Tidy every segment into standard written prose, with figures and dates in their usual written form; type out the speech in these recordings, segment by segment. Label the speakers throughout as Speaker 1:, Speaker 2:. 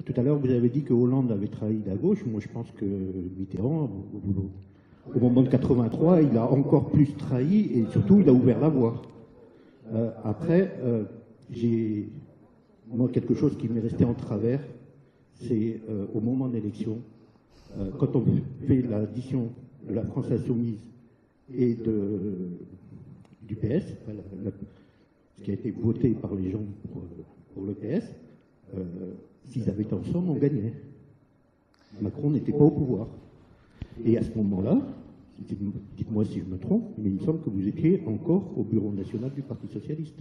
Speaker 1: Tout à l'heure, vous avez dit que Hollande avait trahi la gauche. Moi, je pense que Mitterrand, au moment de 83, il a encore plus trahi et surtout, il a ouvert la voie. Après, j'ai moi quelque chose qui m'est resté en travers, c'est au moment de l'élection, quand on fait l'addition de la France Insoumise et du PS, ce qui a été voté par les gens pour le PS, s'ils avaient été ensemble, on gagnait. Macron n'était pas au pouvoir. Et à ce moment-là, dites-moi si je me trompe, mais il me semble que vous étiez encore au bureau national du Parti socialiste.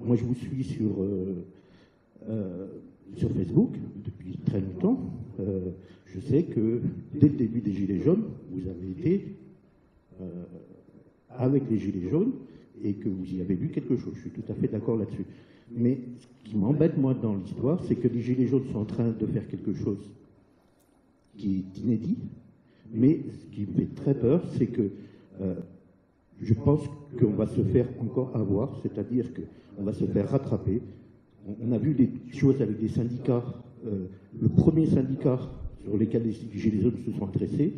Speaker 1: Moi, je vous suis sur Facebook depuis très longtemps. Je sais que dès le début des Gilets jaunes, vous avez été avec les Gilets jaunes et que vous y avez vu quelque chose. Je suis tout à fait d'accord là-dessus. Mais ce qui m'embête, moi, dans l'histoire, c'est que les Gilets jaunes sont en train de faire quelque chose qui est inédit. Mais ce qui me fait très peur, c'est que je pense qu'on va se faire encore avoir, c'est-à-dire qu'on va se faire rattraper. On a vu des choses avec des syndicats. Le premier syndicat sur lesquels les Gilets jaunes se sont intéressés,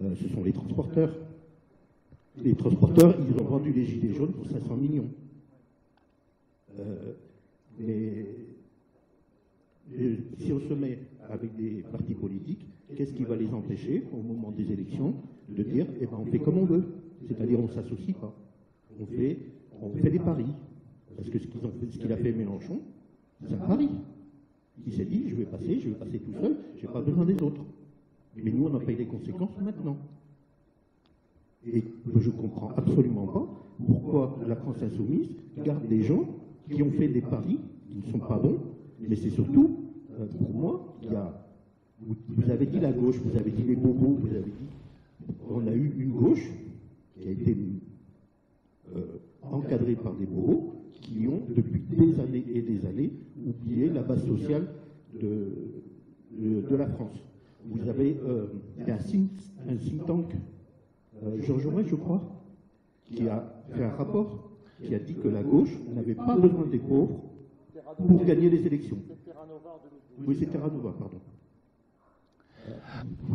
Speaker 1: ce sont les transporteurs. Les transporteurs, ils ont vendu les Gilets jaunes pour 500 millions. Mais si on se met avec des partis politiques, qu'est-ce qui va les empêcher, au moment des élections, de dire, eh ben, on fait comme on veut. C'est-à-dire, on ne s'associe pas. On fait des paris. Parce que ce qu'il a fait Mélenchon, c'est un pari. Il s'est dit, je vais passer tout seul, je n'ai pas besoin des autres. Mais nous, on en paye les conséquences maintenant. Et je ne comprends absolument pas pourquoi la France Insoumise garde des gens qui ont fait des paris qui ne sont pas bons, mais c'est surtout, pour moi, vous avez dit la gauche, vous avez dit les bobos, vous avez dit, on a eu une gauche qui a été encadrée par des bobos qui ont, depuis des années et des années, oublié la base sociale de la France. Vous avez un think tank, Georges Oret, je crois, qui a fait un rapport qui a dit que la gauche n'avait pas besoin des pauvres pour gagner les élections. Oui, c'est Terra Nova, pardon.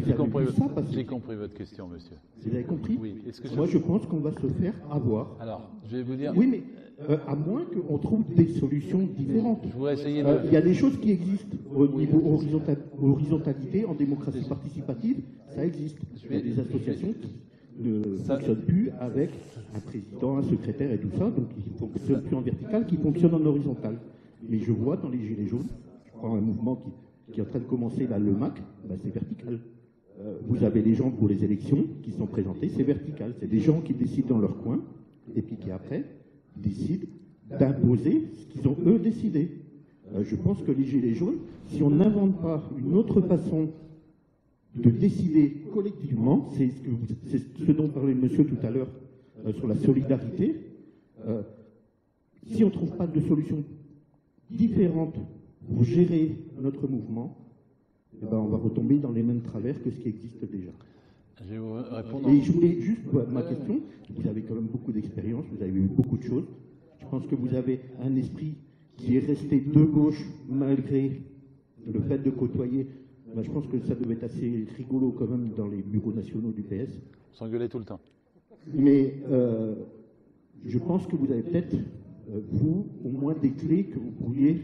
Speaker 2: J'ai compris votre question, monsieur.
Speaker 1: Vous avez compris?
Speaker 2: Oui.
Speaker 1: Moi, je pense qu'on va se faire avoir.
Speaker 2: Alors, je vais vous dire...
Speaker 1: Oui, mais à moins qu'on trouve des solutions différentes.
Speaker 2: Je voudrais essayer de...
Speaker 1: Il y a des choses qui existent au niveau horizontalité, en démocratie participative, ça existe. Il y a des associations qui ne fonctionnent plus avec un président, un secrétaire et tout ça, donc qui ne fonctionnent plus en vertical, qui fonctionnent en horizontal. Mais je vois dans les Gilets jaunes, je crois un mouvement qui est en train de commencer, là, le MAC, ben, c'est vertical. Vous avez les gens pour les élections qui sont présentés, c'est vertical. C'est des gens qui décident dans leur coin, et puis qui après décident d'imposer ce qu'ils ont eux décidé. Je pense que les Gilets jaunes, si on n'invente pas une autre façon de décider collectivement, c'est ce dont parlait monsieur tout à l'heure sur la solidarité, si on ne trouve pas de solution différente pour gérer notre mouvement, eh ben on va retomber dans les mêmes travers que ce qui existe déjà.
Speaker 2: Je vais vous répondre.
Speaker 1: Et je voulais juste, ma question, vous avez quand même beaucoup d'expérience, vous avez vu beaucoup de choses. Je pense que vous avez un esprit qui est resté de gauche malgré le fait de côtoyer. Ben, je pense que ça devait être assez rigolo quand même dans les bureaux nationaux du PS.
Speaker 2: On s'engueulait tout le temps.
Speaker 1: Mais je pense que vous avez peut-être, vous, au moins des clés que vous pourriez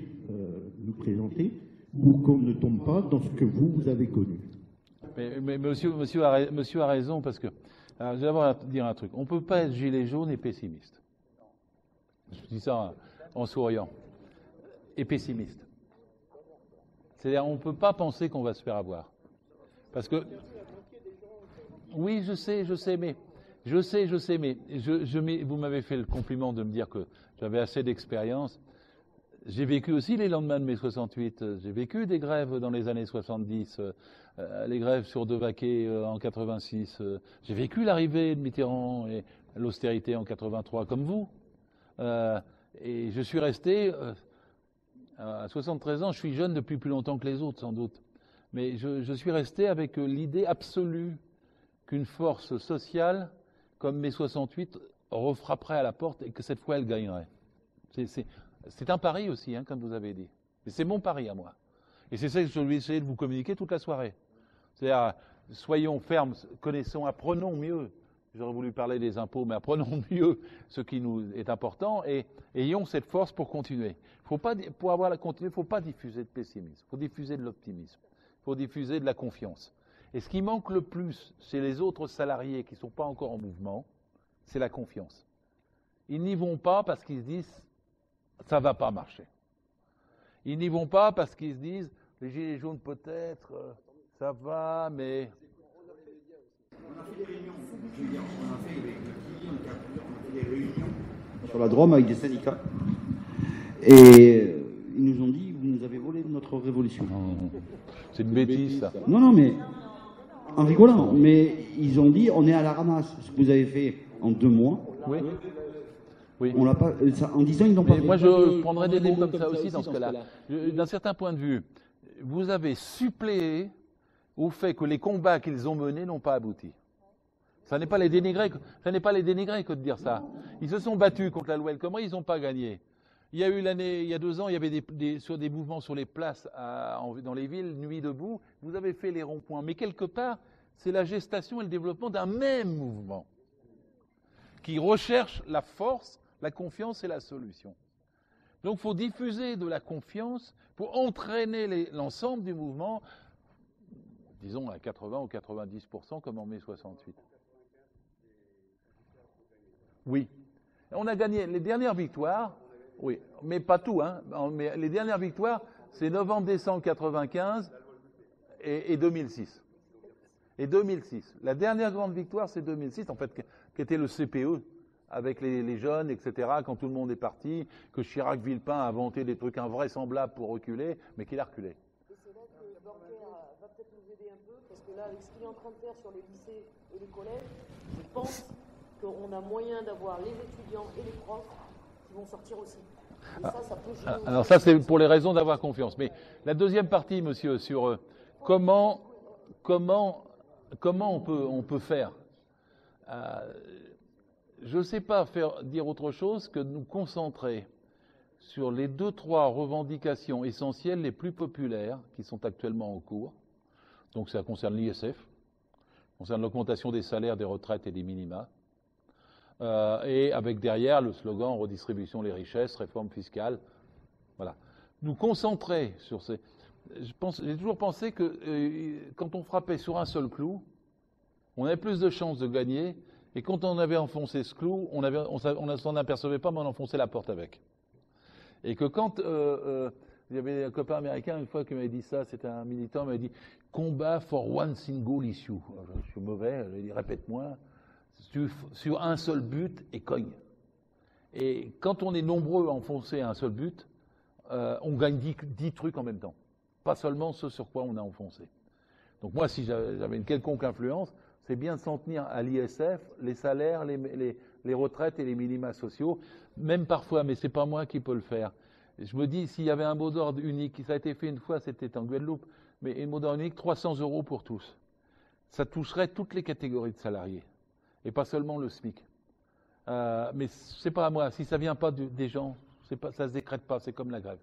Speaker 1: nous présenter pour qu'on ne tombe pas dans ce que vous avez connu.
Speaker 2: Mais monsieur a raison, parce que alors, je vais d'abord dire un truc. On ne peut pas être gilet jaune et pessimiste. Je dis ça en souriant. Et pessimiste. C'est-à-dire, on ne peut pas penser qu'on va se faire avoir. Parce que... Oui, je sais, mais... vous m'avez fait le compliment de me dire que j'avais assez d'expérience. J'ai vécu aussi les lendemains de mai 68. J'ai vécu des grèves dans les années 70, les grèves sur Devaquet en 86. J'ai vécu l'arrivée de Mitterrand et l'austérité en 83, comme vous. Et je suis resté... à 73 ans, je suis jeune depuis plus longtemps que les autres, sans doute. Mais je suis resté avec l'idée absolue qu'une force sociale, comme mai 68, refrapperait à la porte et que cette fois, elle gagnerait. C'est un pari aussi, hein, comme vous avez dit. Mais c'est mon pari à moi. Et c'est ça que je vais essayer de vous communiquer toute la soirée. C'est-à-dire, soyons fermes, connaissons, apprenons mieux. J'aurais voulu parler des impôts, mais apprenons mieux ce qui nous est important et ayons cette force pour continuer. Pour avoir la continuité, il ne faut pas diffuser de pessimisme, il faut diffuser de l'optimisme, il faut diffuser de la confiance. Et ce qui manque le plus chez les autres salariés qui ne sont pas encore en mouvement, c'est la confiance. Ils n'y vont pas parce qu'ils se disent « ça ne va pas marcher ». Ils n'y vont pas parce qu'ils se disent « les gilets jaunes peut-être, ça va, mais… »
Speaker 3: On a fait des réunions, je veux dire, on a fait avec le client, on a fait des réunions sur la Drôme avec des syndicats. Et ils nous ont dit, vous nous avez volé notre révolution.
Speaker 2: C'est une bêtise, ça.
Speaker 3: Non, mais en rigolant, mais ils ont dit, on est à la ramasse. Ce que vous avez fait en 2 mois,
Speaker 2: oui. Oui.
Speaker 3: On l'a pas, en disant ils n'ont pas fait.
Speaker 2: Moi, je prendrais des mots comme ça aussi dans ce cas-là. D'un certain point de vue, vous avez suppléé au fait que les combats qu'ils ont menés n'ont pas abouti. Ça n'est pas les dénigrer que de dire ça. Ils se sont battus contre la loi El Khomri, ils n'ont pas gagné. Il y a eu il y a 2 ans, il y avait des mouvements sur les places dans les villes, nuit debout. Vous avez fait les ronds-points. Mais quelque part, c'est la gestation et le développement d'un même mouvement qui recherche la force, la confiance et la solution. Donc il faut diffuser de la confiance pour entraîner l'ensemble du mouvement, disons à 80 ou 90% comme en mai 68. Oui. On a gagné les dernières victoires, oui, mais pas tout, hein. Mais les dernières victoires, c'est novembre-décembre 95 et 2006. Et 2006. La dernière grande victoire, c'est 2006, en fait, qui était le CPE, avec les jeunes, etc., quand tout le monde est parti, que Chirac-Villepin a inventé des trucs invraisemblables pour reculer, mais qu'il a reculé.
Speaker 4: Et c'est là que Blanquer va peut-être nous aider un peu, parce que là, avec ce qu'il est en train de faire sur les lycées et les collèges, je pense qu'on a moyen d'avoir les étudiants et les profs qui vont sortir aussi. Et ça peut jouer.
Speaker 2: Alors ça, c'est pour les raisons d'avoir confiance. Mais la deuxième partie, monsieur, sur comment on peut faire. Je ne sais pas dire autre chose que de nous concentrer sur les 2-3 revendications essentielles les plus populaires qui sont actuellement en cours. Donc ça concerne l'ISF, concerne l'augmentation des salaires, des retraites et des minima. Et avec derrière le slogan redistribution des richesses, réforme fiscale. Voilà. Nous concentrer sur ces. J'ai toujours pensé que quand on frappait sur un seul clou, on avait plus de chances de gagner. Et quand on avait enfoncé ce clou, on ne s'en apercevait pas, mais on enfonçait la porte avec. Et que quand il y avait un copain américain une fois qui m'avait dit ça, c'était un militant, il m'avait dit « Combat for one single issue ». Je suis mauvais, je lui ai dit « Répète-moi, sur un seul but et cogne ». Et quand on est nombreux à enfoncer un seul but, on gagne 10 trucs en même temps. Pas seulement ce sur quoi on a enfoncé. Donc moi, si j'avais une quelconque influence, c'est bien de s'en tenir à l'ISF, les salaires, les retraites et les minima sociaux, même parfois, mais c'est pas moi qui peux le faire. Je me dis, s'il y avait un mot d'ordre unique, ça a été fait une fois, c'était en Guadeloupe, mais un mot d'ordre unique, 300 € pour tous. Ça toucherait toutes les catégories de salariés, et pas seulement le SMIC. Mais c'est pas à moi, si ça vient pas des gens, ça se décrète pas, c'est comme la grève.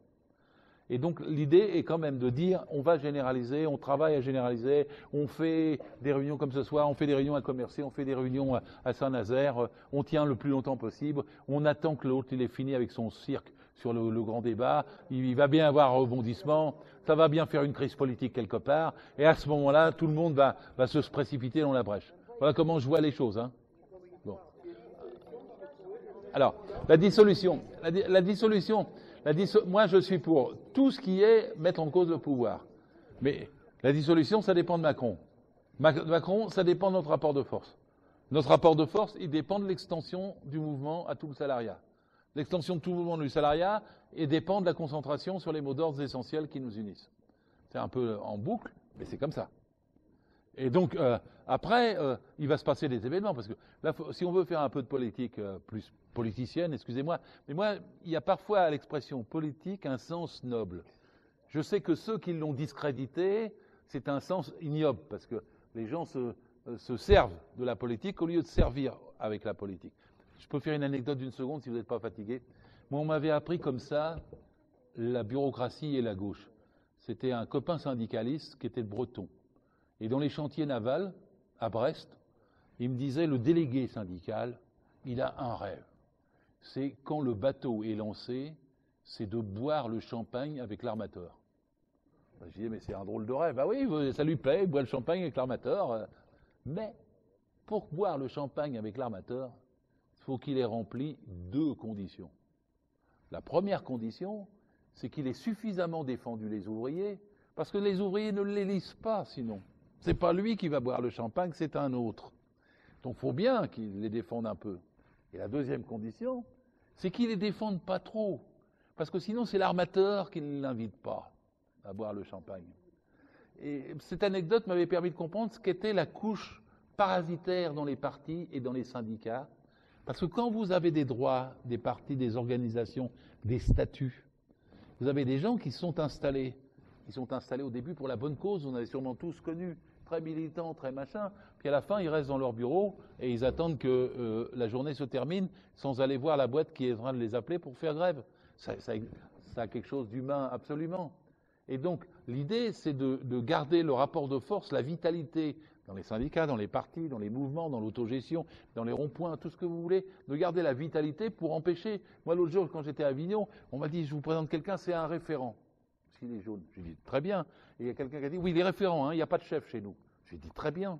Speaker 2: Et donc l'idée est quand même de dire on va généraliser, on travaille à généraliser, on fait des réunions comme ce soir, on fait des réunions à Commercy, on fait des réunions à Saint-Nazaire, on tient le plus longtemps possible, on attend que l'autre il ait fini avec son cirque sur le grand débat, il va bien avoir un rebondissement, ça va bien faire une crise politique quelque part, et à ce moment-là, tout le monde va se précipiter dans la brèche. Voilà comment je vois les choses. Hein. Bon. Alors, la dissolution. Moi, je suis pour tout ce qui est mettre en cause le pouvoir. Mais la dissolution, ça dépend de Macron. Macron, ça dépend de notre rapport de force. Notre rapport de force, il dépend de l'extension du mouvement à tout le salariat. L'extension de tout le mouvement du salariat et dépend de la concentration sur les mots d'ordre essentiels qui nous unissent. C'est un peu en boucle, mais c'est comme ça. Et donc, après, il va se passer des événements, parce que là, si on veut faire un peu de politique plus politicienne, excusez-moi, mais moi, il y a parfois à l'expression politique un sens noble. Je sais que ceux qui l'ont discrédité, c'est un sens ignoble, parce que les gens se servent de la politique au lieu de servir avec la politique. Je peux faire une anecdote d'une seconde si vous n'êtes pas fatigué. Moi, on m'avait appris comme ça la bureaucratie et la gauche. c'était un copain syndicaliste qui était de Breton. Et dans les chantiers navals, à Brest, il me disait, le délégué syndical, il a un rêve. C'est quand le bateau est lancé, c'est de boire le champagne avec l'armateur. Je disais, mais c'est un drôle de rêve. Ah oui, ça lui plaît, il boit le champagne avec l'armateur. Mais pour boire le champagne avec l'armateur, il faut qu'il ait rempli 2 conditions. La première condition, c'est qu'il ait suffisamment défendu les ouvriers, parce que les ouvriers ne l'élisent pas sinon. C'est pas lui qui va boire le champagne, c'est un autre. Donc il faut bien qu'il les défende un peu. Et la deuxième condition, c'est qu'il les défende pas trop, parce que sinon c'est l'armateur qui ne l'invite pas à boire le champagne. Et cette anecdote m'avait permis de comprendre ce qu'était la couche parasitaire dans les partis et dans les syndicats, parce que quand vous avez des droits, des partis, des organisations, des statuts, vous avez des gens qui sont installés. Ils sont installés au début pour la bonne cause, on avait sûrement tous connu, très militants, très machin, puis à la fin ils restent dans leur bureau et ils attendent que la journée se termine sans aller voir la boîte qui est en train de les appeler pour faire grève. Ça a quelque chose d'humain absolument. Et donc l'idée c'est de garder le rapport de force, la vitalité dans les syndicats, dans les partis, dans les mouvements, dans l'autogestion, dans les ronds-points, tout ce que vous voulez, de garder la vitalité pour empêcher. Moi l'autre jour quand j'étais à Avignon, on m'a dit je vous présente quelqu'un, c'est un référent. S'il est jaune. J'ai dit très bien. Et il y a quelqu'un qui a dit oui, il est référent, hein, il n'y a pas de chef chez nous. J'ai dit très bien.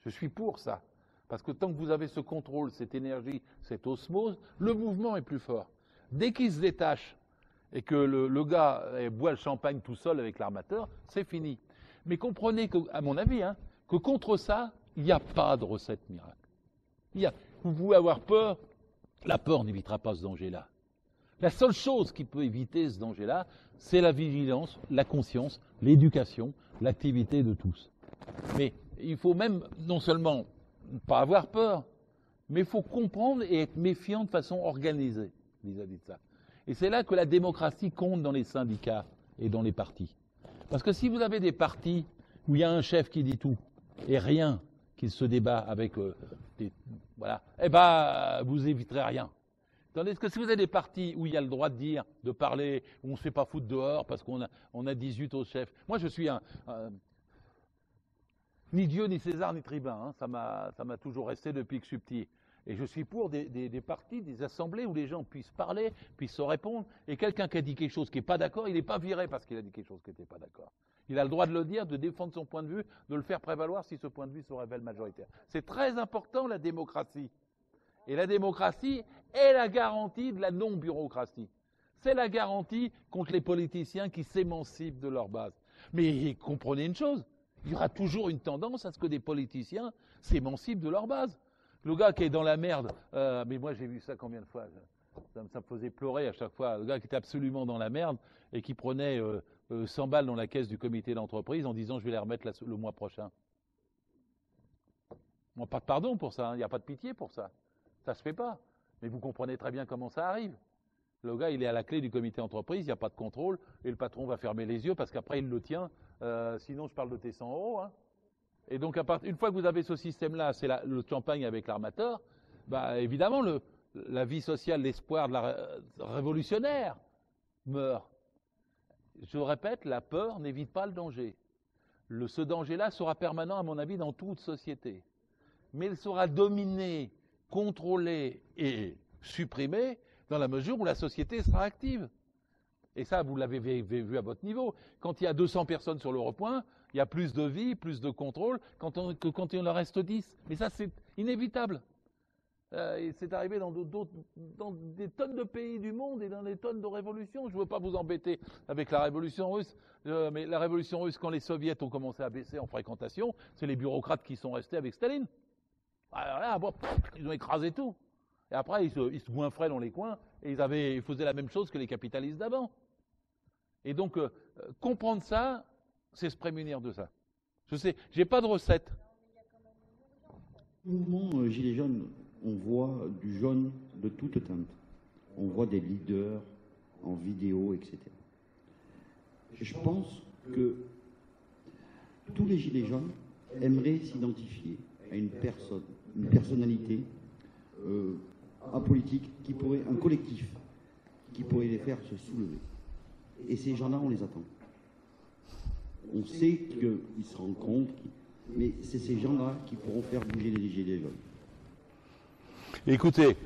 Speaker 2: Je suis pour ça. Parce que tant que vous avez ce contrôle, cette énergie, cette osmose, le mouvement est plus fort. Dès qu'il se détache et que le gars boit le champagne tout seul avec l'armateur, c'est fini. Mais comprenez que, à mon avis, hein, que contre ça, il n'y a pas de recette miracle. Vous pouvez avoir peur, la peur n'évitera pas ce danger-là. La seule chose qui peut éviter ce danger-là, c'est la vigilance, la conscience, l'éducation, l'activité de tous. Mais il faut même non seulement pas avoir peur, mais il faut comprendre et être méfiant de façon organisée vis-à-vis de ça. Et c'est là que la démocratie compte dans les syndicats et dans les partis. Parce que si vous avez des partis où il y a un chef qui dit tout et rien, qu'il se débat avec voilà, eh ben vous éviterez rien. Tandis que si vous avez des partis où il y a le droit de dire, de parler, où on ne se fait pas foutre dehors parce qu'on a 18 autres chefs. Moi, je suis ni Dieu, ni César, ni tribun. Hein. Ça m'a toujours resté depuis que je suis petit. Et je suis pour des partis, des assemblées où les gens puissent parler, puissent se répondre. Et quelqu'un qui a dit quelque chose qui n'est pas d'accord, il n'est pas viré parce qu'il a dit quelque chose qui n'était pas d'accord. Il a le droit de le dire, de défendre son point de vue, de le faire prévaloir si ce point de vue se révèle majoritaire. C'est très important, la démocratie. Et la démocratie est la garantie de la non-bureaucratie. C'est la garantie contre les politiciens qui s'émancipent de leur base. Mais comprenez une chose, il y aura toujours une tendance à ce que des politiciens s'émancipent de leur base. Le gars qui est dans la merde, mais moi j'ai vu ça combien de fois, ça me faisait pleurer à chaque fois. Le gars qui était absolument dans la merde et qui prenait 100 balles dans la caisse du comité d'entreprise en disant je vais les remettre le mois prochain. Bon, pas de pardon pour ça, il n'y a pas de pitié pour ça. Ça se fait pas. Mais vous comprenez très bien comment ça arrive. Le gars, il est à la clé du comité d'entreprise, il n'y a pas de contrôle, et le patron va fermer les yeux parce qu'après il le tient. Sinon, je parle de tes 100 €. Hein. Et donc, une fois que vous avez ce système-là, c'est le champagne avec l'armateur, bah, évidemment, la vie sociale, l'espoir de la révolutionnaire meurt. Je répète, la peur n'évite pas le danger. Ce danger-là sera permanent, à mon avis, dans toute société. Mais il sera dominé, contrôlé et supprimé dans la mesure où la société sera active. Et ça, vous l'avez vu à votre niveau. Quand il y a 200 personnes sur le rond-point, il y a plus de vie, plus de contrôle que quand il en reste 10. Mais ça, c'est inévitable. C'est arrivé dans des tonnes de pays du monde et dans des tonnes de révolutions. Je ne veux pas vous embêter avec la révolution russe, mais la révolution russe, quand les soviets ont commencé à baisser en fréquentation, c'est les bureaucrates qui sont restés avec Staline. Alors là, ils ont écrasé tout. Et après, ils se goinfraient dans les coins et ils faisaient la même chose que les capitalistes d'avant. Et donc, comprendre ça, c'est se prémunir de ça. Je sais, j'ai pas de recette.
Speaker 3: Le mouvement Gilets jaunes, on voit du jaune de toute teinte. On voit des leaders en vidéo, etc. Je pense que tous les Gilets jaunes aimeraient s'identifier à une personne, une personnalité apolitique, un collectif qui pourrait les faire se soulever. Et ces gens-là, on les attend. On sait qu'ils se rendent compte, mais c'est ces gens-là qui pourront faire bouger les gilets jaunes.
Speaker 2: Écoutez,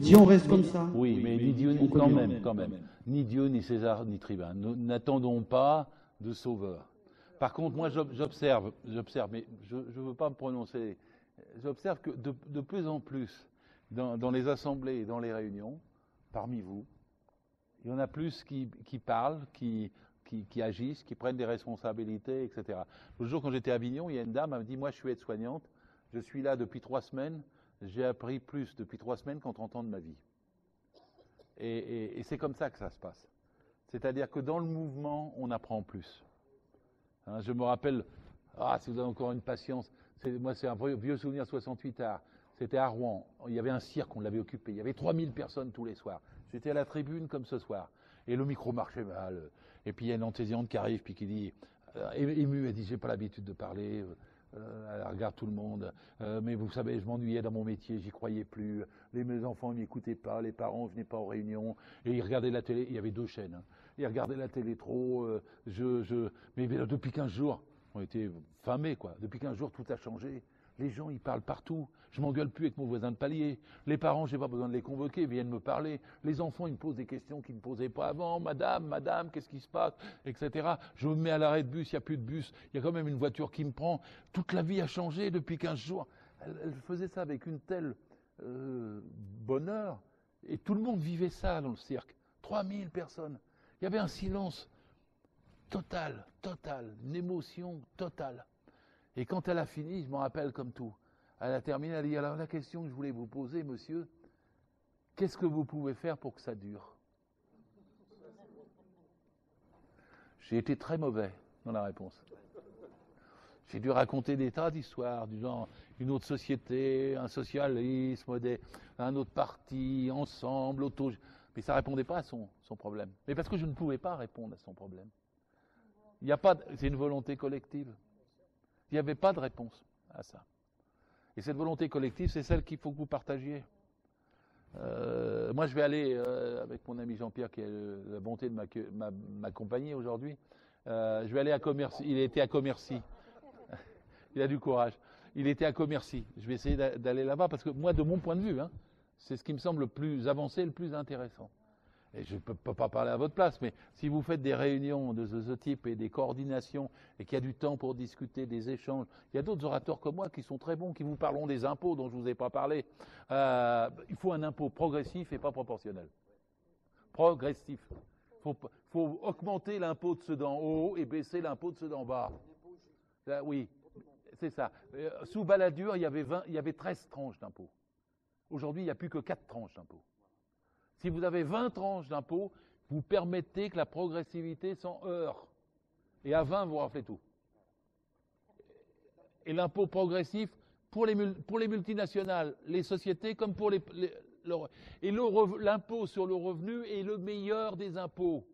Speaker 3: Si on reste comme ça,
Speaker 2: oui, mais ni Dieu,
Speaker 3: on
Speaker 2: quand
Speaker 3: connaît.
Speaker 2: même, quand même. Ni Dieu, ni César, ni Tribun. Nous n'attendons pas de sauveur. Par contre, moi, j'observe, mais je ne veux pas me prononcer. J'observe que de plus en plus, dans les assemblées et dans les réunions, parmi vous, il y en a plus qui parlent, qui agissent, qui prennent des responsabilités, etc. Le jour, quand j'étais à Avignon, il y a une dame, elle me dit, moi, je suis aide-soignante, je suis là depuis 3 semaines, j'ai appris plus depuis 3 semaines qu'en 30 ans de ma vie. Et c'est comme ça que ça se passe. C'est-à-dire que dans le mouvement, on apprend plus. Hein, je me rappelle, si vous avez encore une patience, moi c'est un vieux souvenir 68 art. C'était à Rouen, il y avait un cirque, on l'avait occupé, il y avait 3000 personnes tous les soirs. J'étais à la tribune comme ce soir, et le micro marchait mal. Et puis il y a une antésiante qui arrive, puis qui dit, émue, elle dit, j'ai pas l'habitude de parler. Elle regarde tout le monde, mais vous savez, je m'ennuyais dans mon métier, j'y croyais plus, mes enfants ne m'écoutaient pas, les parents venaient pas aux réunions, et ils regardaient la télé, il y avait 2 chaînes, hein. Ils regardaient la télé trop, mais depuis 15 jours, on était famés, quoi, depuis 15 jours, tout a changé, les gens, ils parlent partout, je m'engueule plus avec mon voisin de palier, les parents, j'ai pas besoin de les convoquer, ils viennent me parler, les enfants, ils me posent des questions qu'ils ne posaient pas avant, madame, qu'est-ce qui se passe, etc. Je me mets à l'arrêt de bus, il n'y a plus de bus, il y a quand même une voiture qui me prend, toute la vie a changé depuis 15 jours. Elle faisait ça avec une telle bonheur, et tout le monde vivait ça dans le cirque, 3000 personnes, il y avait un silence total, une émotion totale. Et quand elle a fini, je m'en rappelle comme tout. Elle a terminé, elle a dit, alors la question que je voulais vous poser, monsieur, qu'est-ce que vous pouvez faire pour que ça dure? J'ai été très mauvais dans la réponse. J'ai dû raconter des tas d'histoires, du genre une autre société, un socialisme, un autre parti, ensemble, mais ça ne répondait pas à son problème. Mais parce que je ne pouvais pas répondre à son problème. Il n'y a pas, c'est une volonté collective. Il n'y avait pas de réponse à ça. Et cette volonté collective, c'est celle qu'il faut que vous partagiez. Moi, je vais aller, avec mon ami Jean-Pierre, qui a la bonté de m'accompagner aujourd'hui, je vais aller à Commercy. Il était à Commercy. Il a du courage. Il était à Commercy. Je vais essayer d'aller là-bas, parce que moi, de mon point de vue, c'est ce qui me semble le plus avancé, le plus intéressant. Et je ne peux pas parler à votre place, mais si vous faites des réunions de ce type et des coordinations, et qu'il y a du temps pour discuter, des échanges, il y a d'autres orateurs comme moi qui sont très bons, qui vous parleront des impôts dont je ne vous ai pas parlé. Il faut un impôt progressif et pas proportionnel. Progressif. Il faut augmenter l'impôt de ceux d'en haut et baisser l'impôt de ceux d'en bas. Oui, c'est ça. Sous Balladur, il y avait 13 tranches d'impôts. Aujourd'hui, il n'y a plus que 4 tranches d'impôts. Si vous avez 20 tranches d'impôts, vous permettez que la progressivité s'en heurte. Et à 20, vous raflez tout. Et l'impôt progressif, pour les multinationales, les sociétés, comme pour l'impôt sur le revenu est le meilleur des impôts.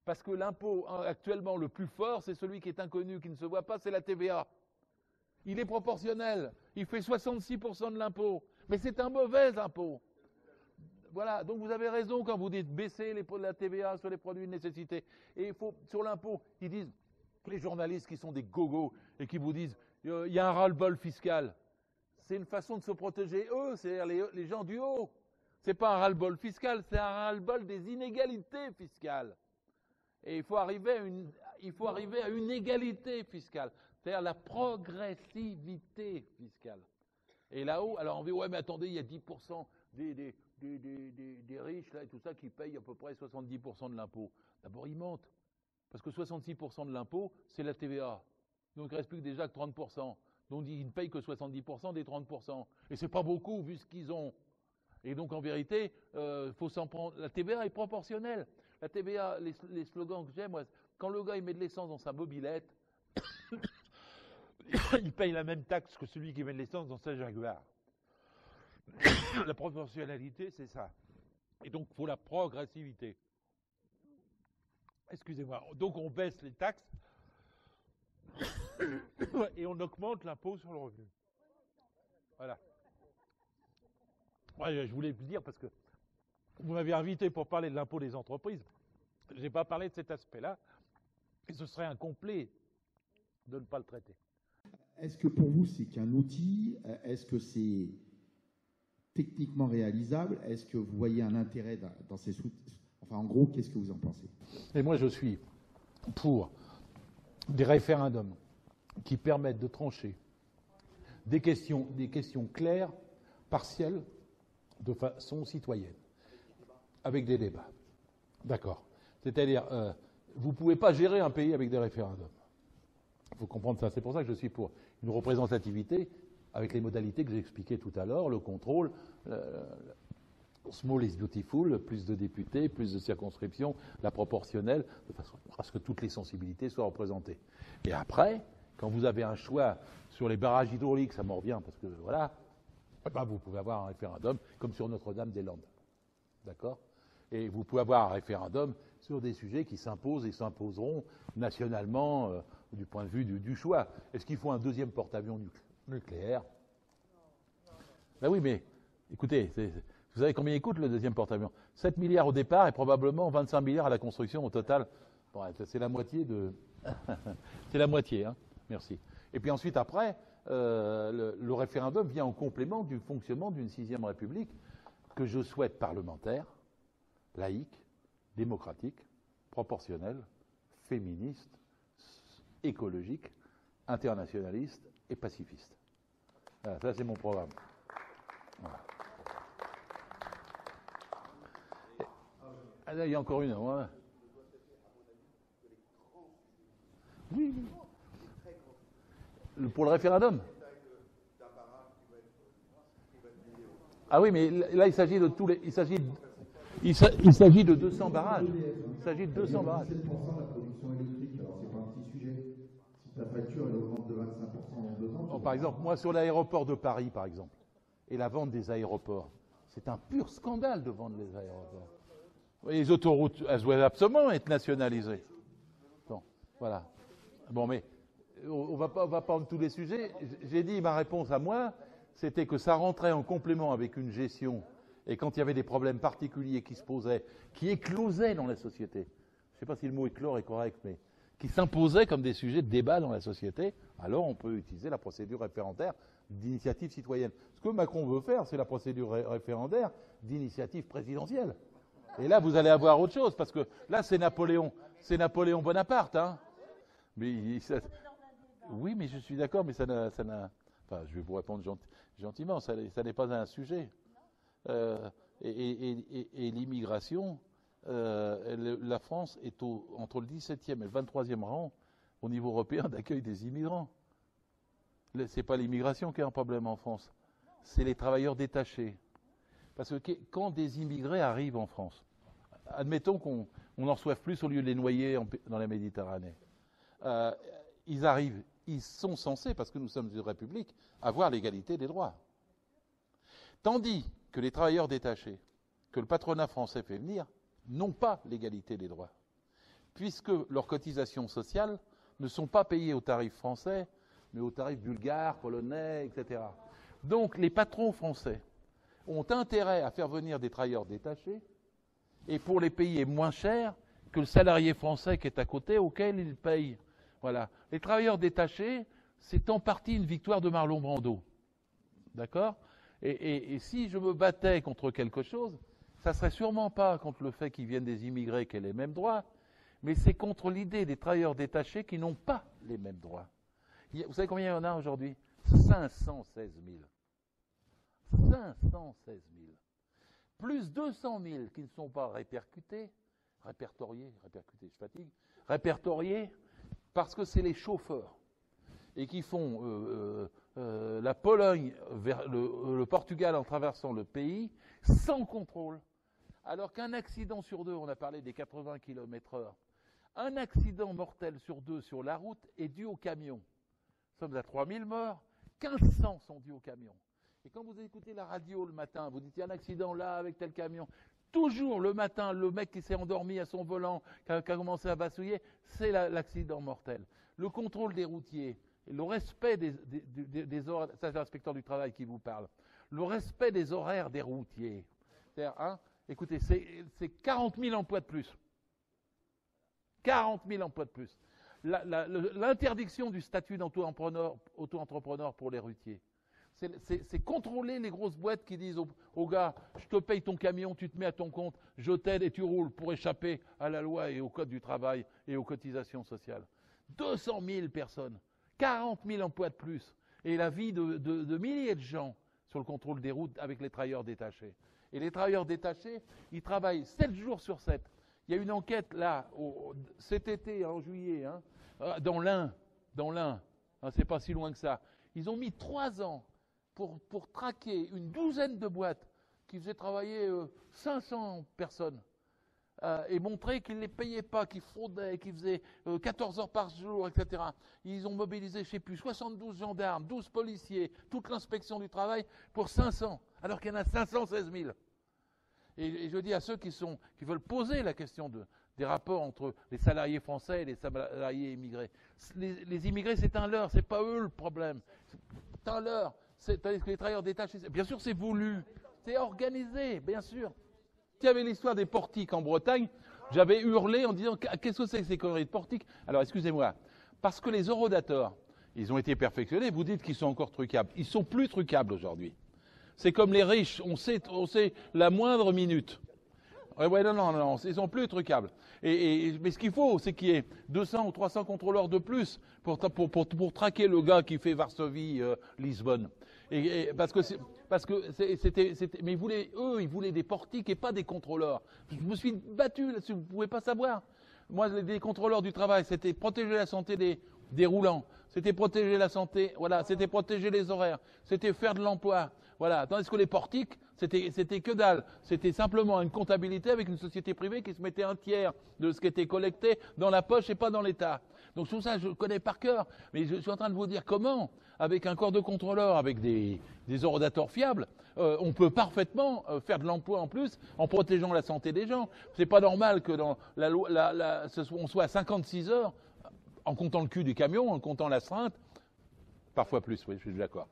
Speaker 2: Parce que l'impôt actuellement le plus fort, c'est celui qui est inconnu, qui ne se voit pas, c'est la TVA. Il est proportionnel. Il fait 66% de l'impôt. Mais c'est un mauvais impôt. Voilà, donc vous avez raison quand vous dites baisser la TVA sur les produits de nécessité. Et il faut, sur l'impôt, ils disent, les journalistes qui sont des gogos et qui vous disent, il y a un ras-le-bol fiscal. C'est une façon de se protéger eux, c'est-à-dire les gens du haut. C'est pas un ras-le-bol fiscal, c'est un ras-le-bol des inégalités fiscales. Et il faut arriver à une égalité fiscale, c'est-à-dire la progressivité fiscale. Et là-haut, alors on dit, ouais mais attendez, il y a 10% des riches là et tout ça qui payent à peu près 70% de l'impôt. D'abord ils mentent, parce que 66% de l'impôt c'est la TVA, donc il ne reste plus que déjà que 30%, donc ils ne payent que 70% des 30%, et c'est pas beaucoup vu ce qu'ils ont. Et donc en vérité, faut s'en prendre. La TVA est proportionnelle. La TVA, les slogans que j'aime, quand le gars il met de l'essence dans sa mobilette, il paye la même taxe que celui qui met de l'essence dans sa Jaguar. La proportionnalité, c'est ça. Et donc, il faut la progressivité. Excusez-moi. Donc, on baisse les taxes et on augmente l'impôt sur le revenu. Voilà. Ouais, je voulais vous dire, parce que vous m'avez invité pour parler de l'impôt des entreprises. Je n'ai pas parlé de cet aspect-là. Et ce serait incomplet de ne pas le traiter.
Speaker 5: Est-ce que pour vous, c'est qu'un outil? Est-ce que c'est techniquement réalisable? Est-ce que vous voyez un intérêt dans ces outils? Enfin, en gros, qu'est-ce que vous en pensez?
Speaker 2: Et moi, je suis pour des référendums qui permettent de trancher des questions claires, partielles, de façon citoyenne, avec des débats. D'accord. C'est-à-dire, vous ne pouvez pas gérer un pays avec des référendums. Il faut comprendre ça. C'est pour ça que je suis pour une représentativité avec les modalités que j'ai expliquées tout à l'heure, le contrôle, small is beautiful, plus de députés, plus de circonscriptions, la proportionnelle, de façon à ce que toutes les sensibilités soient représentées. Et après, quand vous avez un choix sur les barrages hydrauliques, ça m'en revient, parce que voilà, ben vous pouvez avoir un référendum comme sur Notre-Dame-des-Landes. D'accord? Et vous pouvez avoir un référendum sur des sujets qui s'imposent et s'imposeront nationalement du point de vue du choix. Est-ce qu'il faut un deuxième porte-avions nucléaire? Ben oui, mais écoutez, vous savez combien il coûte le deuxième porte-avions? 7 milliards au départ et probablement 25 milliards à la construction au total. Bon, c'est la moitié de... c'est la moitié, hein. Merci. Et puis ensuite, après, le référendum vient en complément du fonctionnement d'une 6e République que je souhaite parlementaire, laïque, démocratique, proportionnelle, féministe, écologique, internationaliste et pacifiste. Voilà, ça c'est mon programme. Voilà. Ah, là, il y a encore une. Ouais. Oui. Pour le référendum. Ah oui, mais là, il s'agit de tous les... Il s'agit de 200 barrages. Il s'agit de 200 barrages.
Speaker 5: 7% de la production électrique, alors c'est pas un petit sujet. Si ta facture, elle augmente de 25% en 2 ans...
Speaker 2: Par exemple, moi, sur l'aéroport de Paris, par exemple, et la vente des aéroports, c'est un pur scandale de vendre les aéroports. Les autoroutes, elles doivent absolument être nationalisées. Bon, voilà. Bon, mais on va pas prendre tous les sujets. J'ai dit, ma réponse à moi, c'était que ça rentrait en complément avec une gestion. Et quand il y avait des problèmes particuliers qui se posaient, qui éclosaient dans la société, je ne sais pas si le mot éclore est correct, mais qui s'imposaient comme des sujets de débat dans la société, alors on peut utiliser la procédure référendaire d'initiative citoyenne. Ce que Macron veut faire, c'est la procédure référendaire d'initiative présidentielle. Et là, vous allez avoir autre chose, parce que là, c'est Napoléon Bonaparte, hein. Mais oui, mais je suis d'accord, mais ça n'a... Enfin, je vais vous répondre gentiment, ça n'est pas un sujet. Et l'immigration, la France est entre le 17e et le 23e rang au niveau européen d'accueil des immigrants. C'est pas l'immigration qui est un problème en France, c'est les travailleurs détachés. Parce que quand des immigrés arrivent en France, admettons qu'on en reçoive plus au lieu de les noyer dans la Méditerranée, ils arrivent, ils sont censés, parce que nous sommes une république, avoir l'égalité des droits. Tandis que les travailleurs détachés, que le patronat français fait venir, n'ont pas l'égalité des droits, puisque leurs cotisations sociales ne sont pas payées au tarif français, mais au tarif bulgare, polonais, etc. Donc les patrons français ont intérêt à faire venir des travailleurs détachés, et pour les payer moins cher que le salarié français qui est à côté, auquel ils payent. Voilà. Les travailleurs détachés, c'est en partie une victoire de Marlon Brando. D'accord ? Et si je me battais contre quelque chose, ça serait sûrement pas contre le fait qu'ils viennent des immigrés qui aient les mêmes droits, mais c'est contre l'idée des travailleurs détachés qui n'ont pas les mêmes droits. Vous savez combien il y en a aujourd'hui ? 516 000. 516 000. Plus 200 000 qui ne sont pas répercutés, répertoriés, je fatigue, répertoriés, parce que c'est les chauffeurs, et qui font la Pologne vers le Portugal en traversant le pays, sans contrôle. Alors qu'un accident sur 2, on a parlé des 80 km/h, un accident mortel sur 2 sur la route est dû au camion. Nous sommes à 3000 morts, 1500 sont dus au camion. Et quand vous écoutez la radio le matin, vous dites il y a un accident là avec tel camion. Toujours le matin, le mec qui s'est endormi à son volant, qui a commencé à bafouiller, c'est l'accident mortel. Le contrôle des routiers, le respect des horaires, ça c'est l'inspecteur du travail qui vous parle, le respect des horaires des routiers. C'est-à-dire, hein, écoutez, c'est 40 000 emplois de plus. 40 000 emplois de plus. l'interdiction du statut d'auto-entrepreneur pour les routiers. C'est contrôler les grosses boîtes qui disent aux gars, je te paye ton camion, tu te mets à ton compte, je t'aide et tu roules pour échapper à la loi et au code du travail et aux cotisations sociales. 200 000 personnes, 40 000 emplois de plus, et la vie de milliers de gens sur le contrôle des routes avec les travailleurs détachés. Et les travailleurs détachés, ils travaillent 7 jours sur 7. Il y a une enquête là, cet été, en juillet, hein, dans l'Ain, hein, c'est pas si loin que ça. Ils ont mis 3 ans pour traquer une douzaine de boîtes qui faisaient travailler 500 personnes et montrer qu'ils ne les payaient pas, qu'ils fraudaient, qu'ils faisaient 14 heures par jour, etc. Ils ont mobilisé, je ne sais plus, 72 gendarmes, 12 policiers, toute l'inspection du travail pour 500, alors qu'il y en a 516 000. Et je dis à ceux qui veulent poser la question des rapports entre les salariés français et les salariés immigrés. Les immigrés, c'est un leurre, c'est pas eux le problème. C'est un leurre. Tandis que les travailleurs détachés, bien sûr, c'est voulu, c'est organisé, bien sûr. Il y avait l'histoire des portiques en Bretagne, j'avais hurlé en disant qu'est-ce que c'est que ces conneries de portiques? Alors, excusez-moi, parce que les eurodators, ils ont été perfectionnés, vous dites qu'ils sont encore trucables. Ils sont plus trucables aujourd'hui. C'est comme les riches, on sait la moindre minute. Ouais, non, ils sont plus trucables. Mais ce qu'il faut, c'est qu'il y ait 200 ou 300 contrôleurs de plus pour traquer le gars qui fait Varsovie-Lisbonne. Mais ils voulaient des portiques et pas des contrôleurs. Je me suis battu là-dessus, vous ne pouvez pas savoir. Moi, les contrôleurs du travail, c'était protéger la santé des roulants, c'était protéger la santé, voilà, c'était protéger les horaires, c'était faire de l'emploi. Voilà. Tandis que les portiques, c'était que dalle. C'était simplement une comptabilité avec une société privée qui se mettait un tiers de ce qui était collecté dans la poche et pas dans l'État. Donc tout ça, je le connais par cœur. Mais je suis en train de vous dire comment, avec un corps de contrôleurs, avec des eurodateurs fiables, on peut parfaitement faire de l'emploi en plus en protégeant la santé des gens. C'est pas normal que dans la loi, on soit à 56 heures en comptant le cul du camion, en comptant l'astreinte. Parfois plus, oui, je suis d'accord.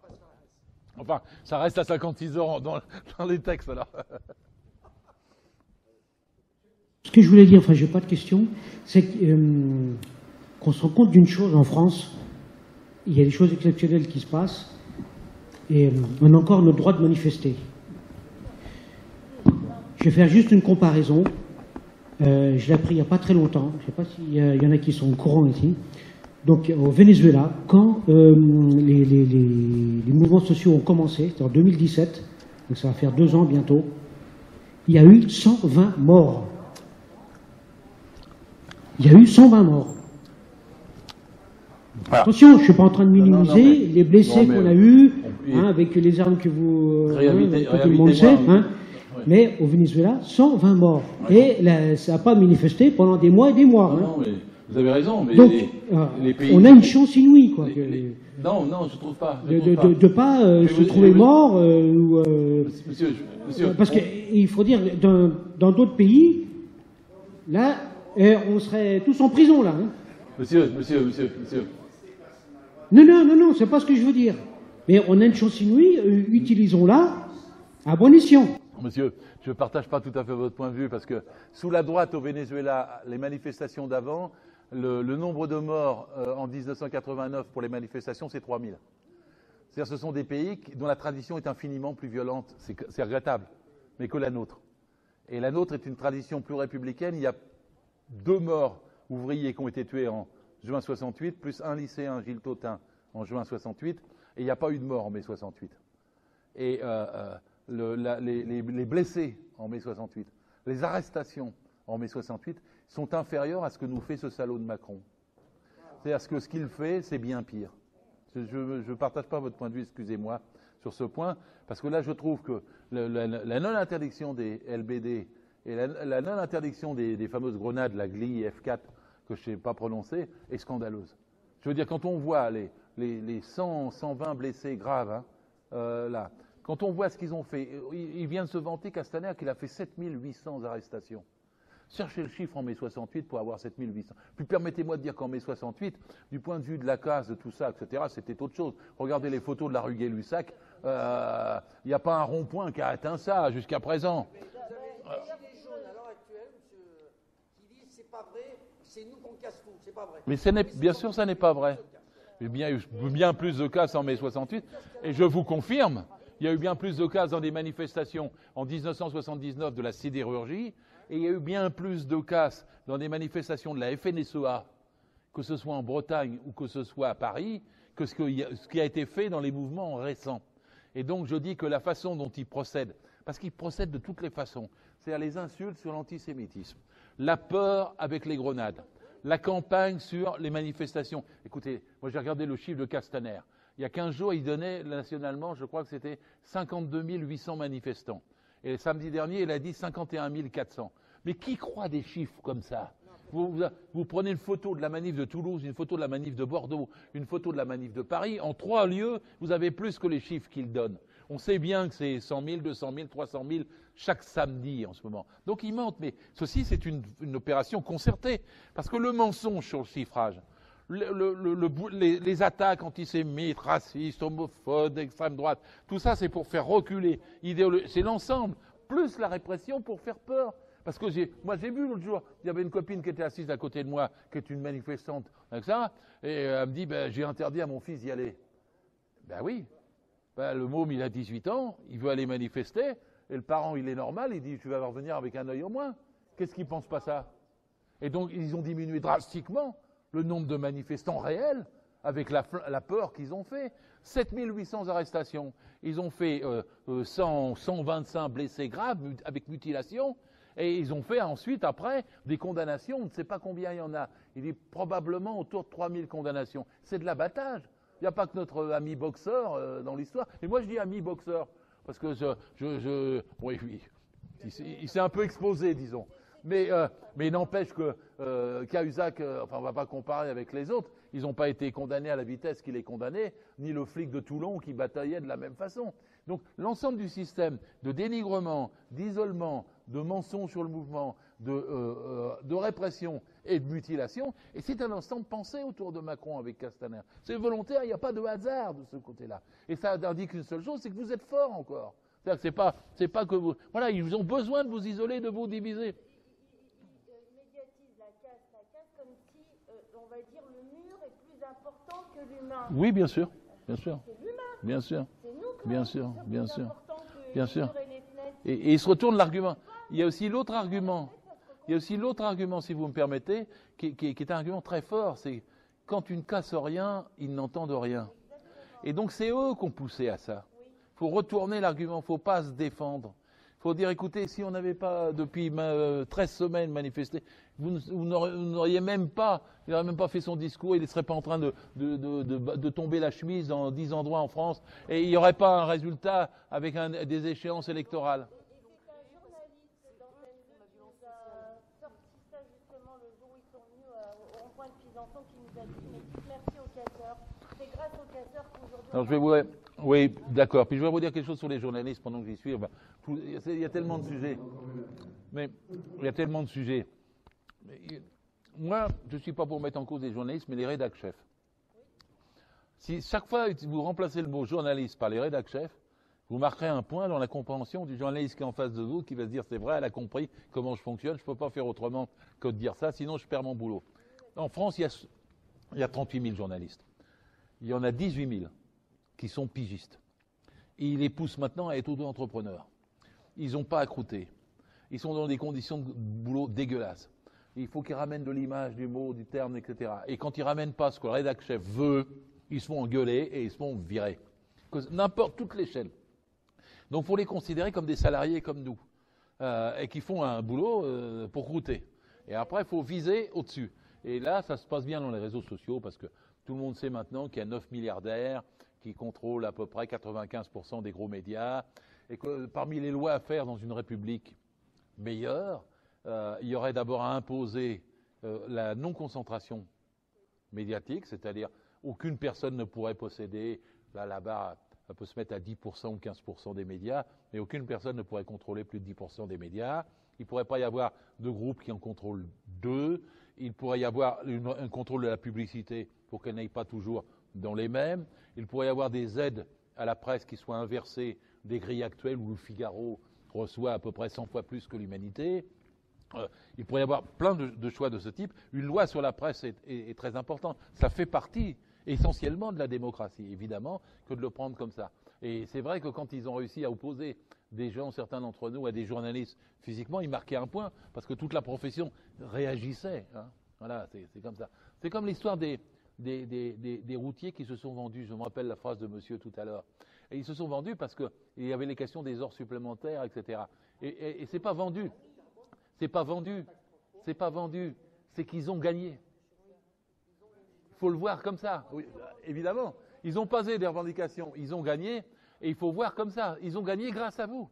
Speaker 2: Enfin, ça reste à 56 heures dans les textes, alors.
Speaker 6: Ce que je voulais dire, enfin, j'ai pas de question, c'est qu'on se rend compte d'une chose en France, il y a des choses exceptionnelles qui se passent, et on a encore notre droit de manifester. Je vais faire juste une comparaison. Je l'ai appris il n'y a pas très longtemps, je ne sais pas s'il y en a qui sont au courant ici. Donc au Venezuela, quand les mouvements sociaux ont commencé, c'était en 2017, donc ça va faire 2 ans bientôt, il y a eu 120 morts. Il y a eu 120 morts. Voilà. Attention, je ne suis pas en train de minimiser les blessés qu'on a eus, avec les armes que que tout le monde sait. Mais au Venezuela, 120 morts. Et là, ça n'a pas manifesté pendant des mois et des mois.
Speaker 2: Non, mais vous avez raison. Mais
Speaker 6: donc,
Speaker 2: les pays,
Speaker 6: on a une chance inouïe. Quoi,
Speaker 2: non, je ne trouve pas.
Speaker 6: De ne pas se trouver mort.
Speaker 2: Monsieur,
Speaker 6: parce qu'il faut dire, dans d'autres pays, là, on serait tous en prison, là. Hein.
Speaker 2: Monsieur.
Speaker 6: Non, c'est pas ce que je veux dire. Mais on a une chance inouïe, utilisons-la à bon escient.
Speaker 2: Monsieur, je ne partage pas tout à fait votre point de vue parce que sous la droite au Venezuela, les manifestations d'avant, le nombre de morts en 1989 pour les manifestations, c'est 3000. C'est-à-dire ce sont des pays dont la tradition est infiniment plus violente, c'est regrettable, mais que la nôtre. Et la nôtre est une tradition plus républicaine. Il y a 2 morts ouvriers qui ont été tués en juin 68, plus un lycéen, Gilles Tautin, en juin 68, et il n'y a pas eu de mort en mai 68. Et les blessés en mai 68, les arrestations en mai 68 sont inférieures à ce que nous fait ce salaud de Macron. C'est-à-dire que ce qu'il fait, c'est bien pire. Je ne partage pas votre point de vue, excusez-moi, sur ce point, parce que là, je trouve que la non-interdiction des LBD et la non-interdiction des fameuses grenades, la GLI F4, que je ne sais pas prononcer, est scandaleuse. Je veux dire, quand on voit les 120 blessés graves, là, quand on voit ce qu'ils ont fait, il vient de se vanter, Castaner, qu'il a fait 7800 arrestations. Cherchez le chiffre en mai 68 pour avoir 7800. Puis permettez-moi de dire qu'en mai 68, du point de vue de la casse, de tout ça, etc., c'était autre chose. Regardez les photos de la rue Gay-Lussac, il n'y a pas un rond-point qui a atteint ça jusqu'à présent.
Speaker 7: Il y a des jeunes à l'heure actuelle, monsieur, qui disent c'est pas vrai, c'est nous qu'on casse tout, c'est pas vrai.
Speaker 2: Mais bien sûr, ça n'est pas vrai. Il y a eu bien plus de casse en mai 68, et je vous confirme, il y a eu bien plus de casse dans des manifestations en 1979 de la sidérurgie, et il y a eu bien plus de casse dans des manifestations de la FNSEA, que ce soit en Bretagne ou que ce soit à Paris, que ce qui a été fait dans les mouvements récents. Et donc je dis que la façon dont ils procèdent, parce qu'ils procèdent de toutes les façons, c'est-à-dire les insultes sur l'antisémitisme, la peur avec les grenades, la campagne sur les manifestations. Écoutez, moi j'ai regardé le chiffre de Castaner. Il y a 15 jours, il donnait nationalement, je crois que c'était 52 800 manifestants. Et le samedi dernier, il a dit 51 400. Mais qui croit des chiffres comme ça ? Vous prenez une photo de la manif de Toulouse, une photo de la manif de Bordeaux, une photo de la manif de Paris. En 3 lieux, vous avez plus que les chiffres qu'ils donnent. On sait bien que c'est 100 000, 200 000, 300 000 chaque samedi en ce moment. Donc ils mentent. Mais ceci, c'est une opération concertée. Parce que le mensonge sur le chiffrage, les attaques antisémites, racistes, homophobes, d'extrême droite, tout ça, c'est pour faire reculer. C'est l'ensemble, plus la répression pour faire peur. Parce que moi j'ai vu l'autre jour, il y avait une copine qui était assise à côté de moi, qui est une manifestante, avec ça, et elle me dit, j'ai interdit à mon fils d'y aller. Ben oui, le môme il a 18 ans, il veut aller manifester, et le parent il est normal, il dit, tu vas revenir avec un œil au moins. Qu'est-ce qu'il pense pas ça? Et donc ils ont diminué drastiquement le nombre de manifestants réels, avec la peur qu'ils ont fait. 7800 arrestations, ils ont fait 125 blessés graves avec mutilation, et ils ont fait ensuite, après, des condamnations, on ne sait pas combien il y en a. Il est probablement autour de 3000 condamnations. C'est de l'abattage. Il n'y a pas que notre ami boxeur dans l'histoire. Et moi, je dis ami boxeur, parce que oui, il s'est un peu exposé, disons. Mais n'empêche que Cahuzac, enfin on ne va pas comparer avec les autres, ils n'ont pas été condamnés à la vitesse qu'il est condamné, ni le flic de Toulon qui bataillait de la même façon. Donc l'ensemble du système de dénigrement, d'isolement, de mensonges sur le mouvement, de répression et de mutilation, et c'est un ensemble pensé autour de Macron avec Castaner. C'est volontaire, il n'y a pas de hasard de ce côté-là. Et ça indique une seule chose, c'est que vous êtes fort encore. C'est-à-dire que c'est pas que vous... Voilà, ils ont besoin de vous isoler, de vous diviser.
Speaker 8: On va dire le mur est plus important que l'humain.
Speaker 2: Oui, bien sûr, bien sûr.
Speaker 8: C'est l'humain.
Speaker 2: Bien sûr.
Speaker 8: C'est nous,
Speaker 2: bien sûr, bien sûr.
Speaker 8: Bien
Speaker 2: sûr. Et il se retourne l'argument. Il y a aussi l'autre argument. Il y a aussi l'autre argument, si vous me permettez, qui est un argument très fort. C'est quand tu ne casses rien, ils n'entendent rien. Et donc c'est eux qui ont poussé à ça. Il faut retourner l'argument, il ne faut pas se défendre. Il faut dire, écoutez, si on n'avait pas, depuis 13 semaines, manifesté, vous n'auriez même pas, il n'aurait même pas fait son discours, il ne serait pas en train de tomber la chemise dans 10 endroits en France, et il n'y aurait pas un résultat avec des échéances électorales.
Speaker 8: Et c'est un journaliste d'antenne qui nous a sorti ça justement le jour où ils sont venus au rond-point de Pisanton, qui nous a dit, mais merci aux casseurs. C'est grâce aux casseurs qu'aujourd'hui...
Speaker 2: Oui, d'accord. Puis je vais vous dire quelque chose sur les journalistes pendant que j'y suis. Il y a tellement de sujets. Mais il y a tellement de sujets. Moi, je ne suis pas pour mettre en cause les journalistes, mais les rédacs-chefs. Si chaque fois vous remplacez le mot journaliste par les rédacs-chefs, vous marquerez un point dans la compréhension du journaliste qui est en face de vous, qui va se dire c'est vrai, elle a compris comment je fonctionne, je ne peux pas faire autrement que de dire ça, sinon je perds mon boulot. En France, il y a 38 000 journalistes. Il y en a 18 000 qui sont pigistes. Et ils les poussent maintenant à être auto-entrepreneurs. Ils n'ont pas à croûter. Ils sont dans des conditions de boulot dégueulasses. Il faut qu'ils ramènent de l'image, du mot, du terme, etc. Et quand ils ne ramènent pas ce que le rédac-chef veut, ils se font engueuler et ils se font virer. N'importe toute l'échelle. Donc il faut les considérer comme des salariés comme nous. Et qui font un boulot pour croûter. Et après, il faut viser au-dessus. Et là, ça se passe bien dans les réseaux sociaux parce que tout le monde sait maintenant qu'il y a 9 milliardaires qui contrôlent à peu près 95% des gros médias, et que parmi les lois à faire dans une république meilleure, il y aurait d'abord à imposer la non-concentration médiatique, c'est-à-dire aucune personne ne pourrait posséder, la barre elle peut se mettre à 10% ou 15% des médias, mais aucune personne ne pourrait contrôler plus de 10% des médias. Il ne pourrait pas y avoir de groupe qui en contrôle 2. Il pourrait y avoir un contrôle de la publicité pour qu'elle n'aille pas toujours dans les mêmes. Il pourrait y avoir des aides à la presse qui soient inversées des grilles actuelles où le Figaro reçoit à peu près 100 fois plus que l'Humanité. Il pourrait y avoir plein de choix de ce type. Une loi sur la presse est très importante. Ça fait partie essentiellement de la démocratie, évidemment, que de le prendre comme ça. Et c'est vrai que quand ils ont réussi à opposer des gens, certains d'entre nous, à des journalistes physiquement, ils marquaient un point, parce que toute la profession réagissait. Hein. Voilà, c'est comme ça. C'est comme l'histoire des routiers qui se sont vendus. Je me rappelle la phrase de monsieur tout à l'heure. Et ils se sont vendus parce qu'il y avait les questions des heures supplémentaires, etc. Et c'est pas vendu. C'est pas vendu. C'est pas vendu. C'est qu'ils ont gagné. Il faut le voir comme ça. Oui, évidemment. Ils ont posé des revendications. Ils ont gagné. Et il faut voir comme ça. Ils ont gagné grâce à vous.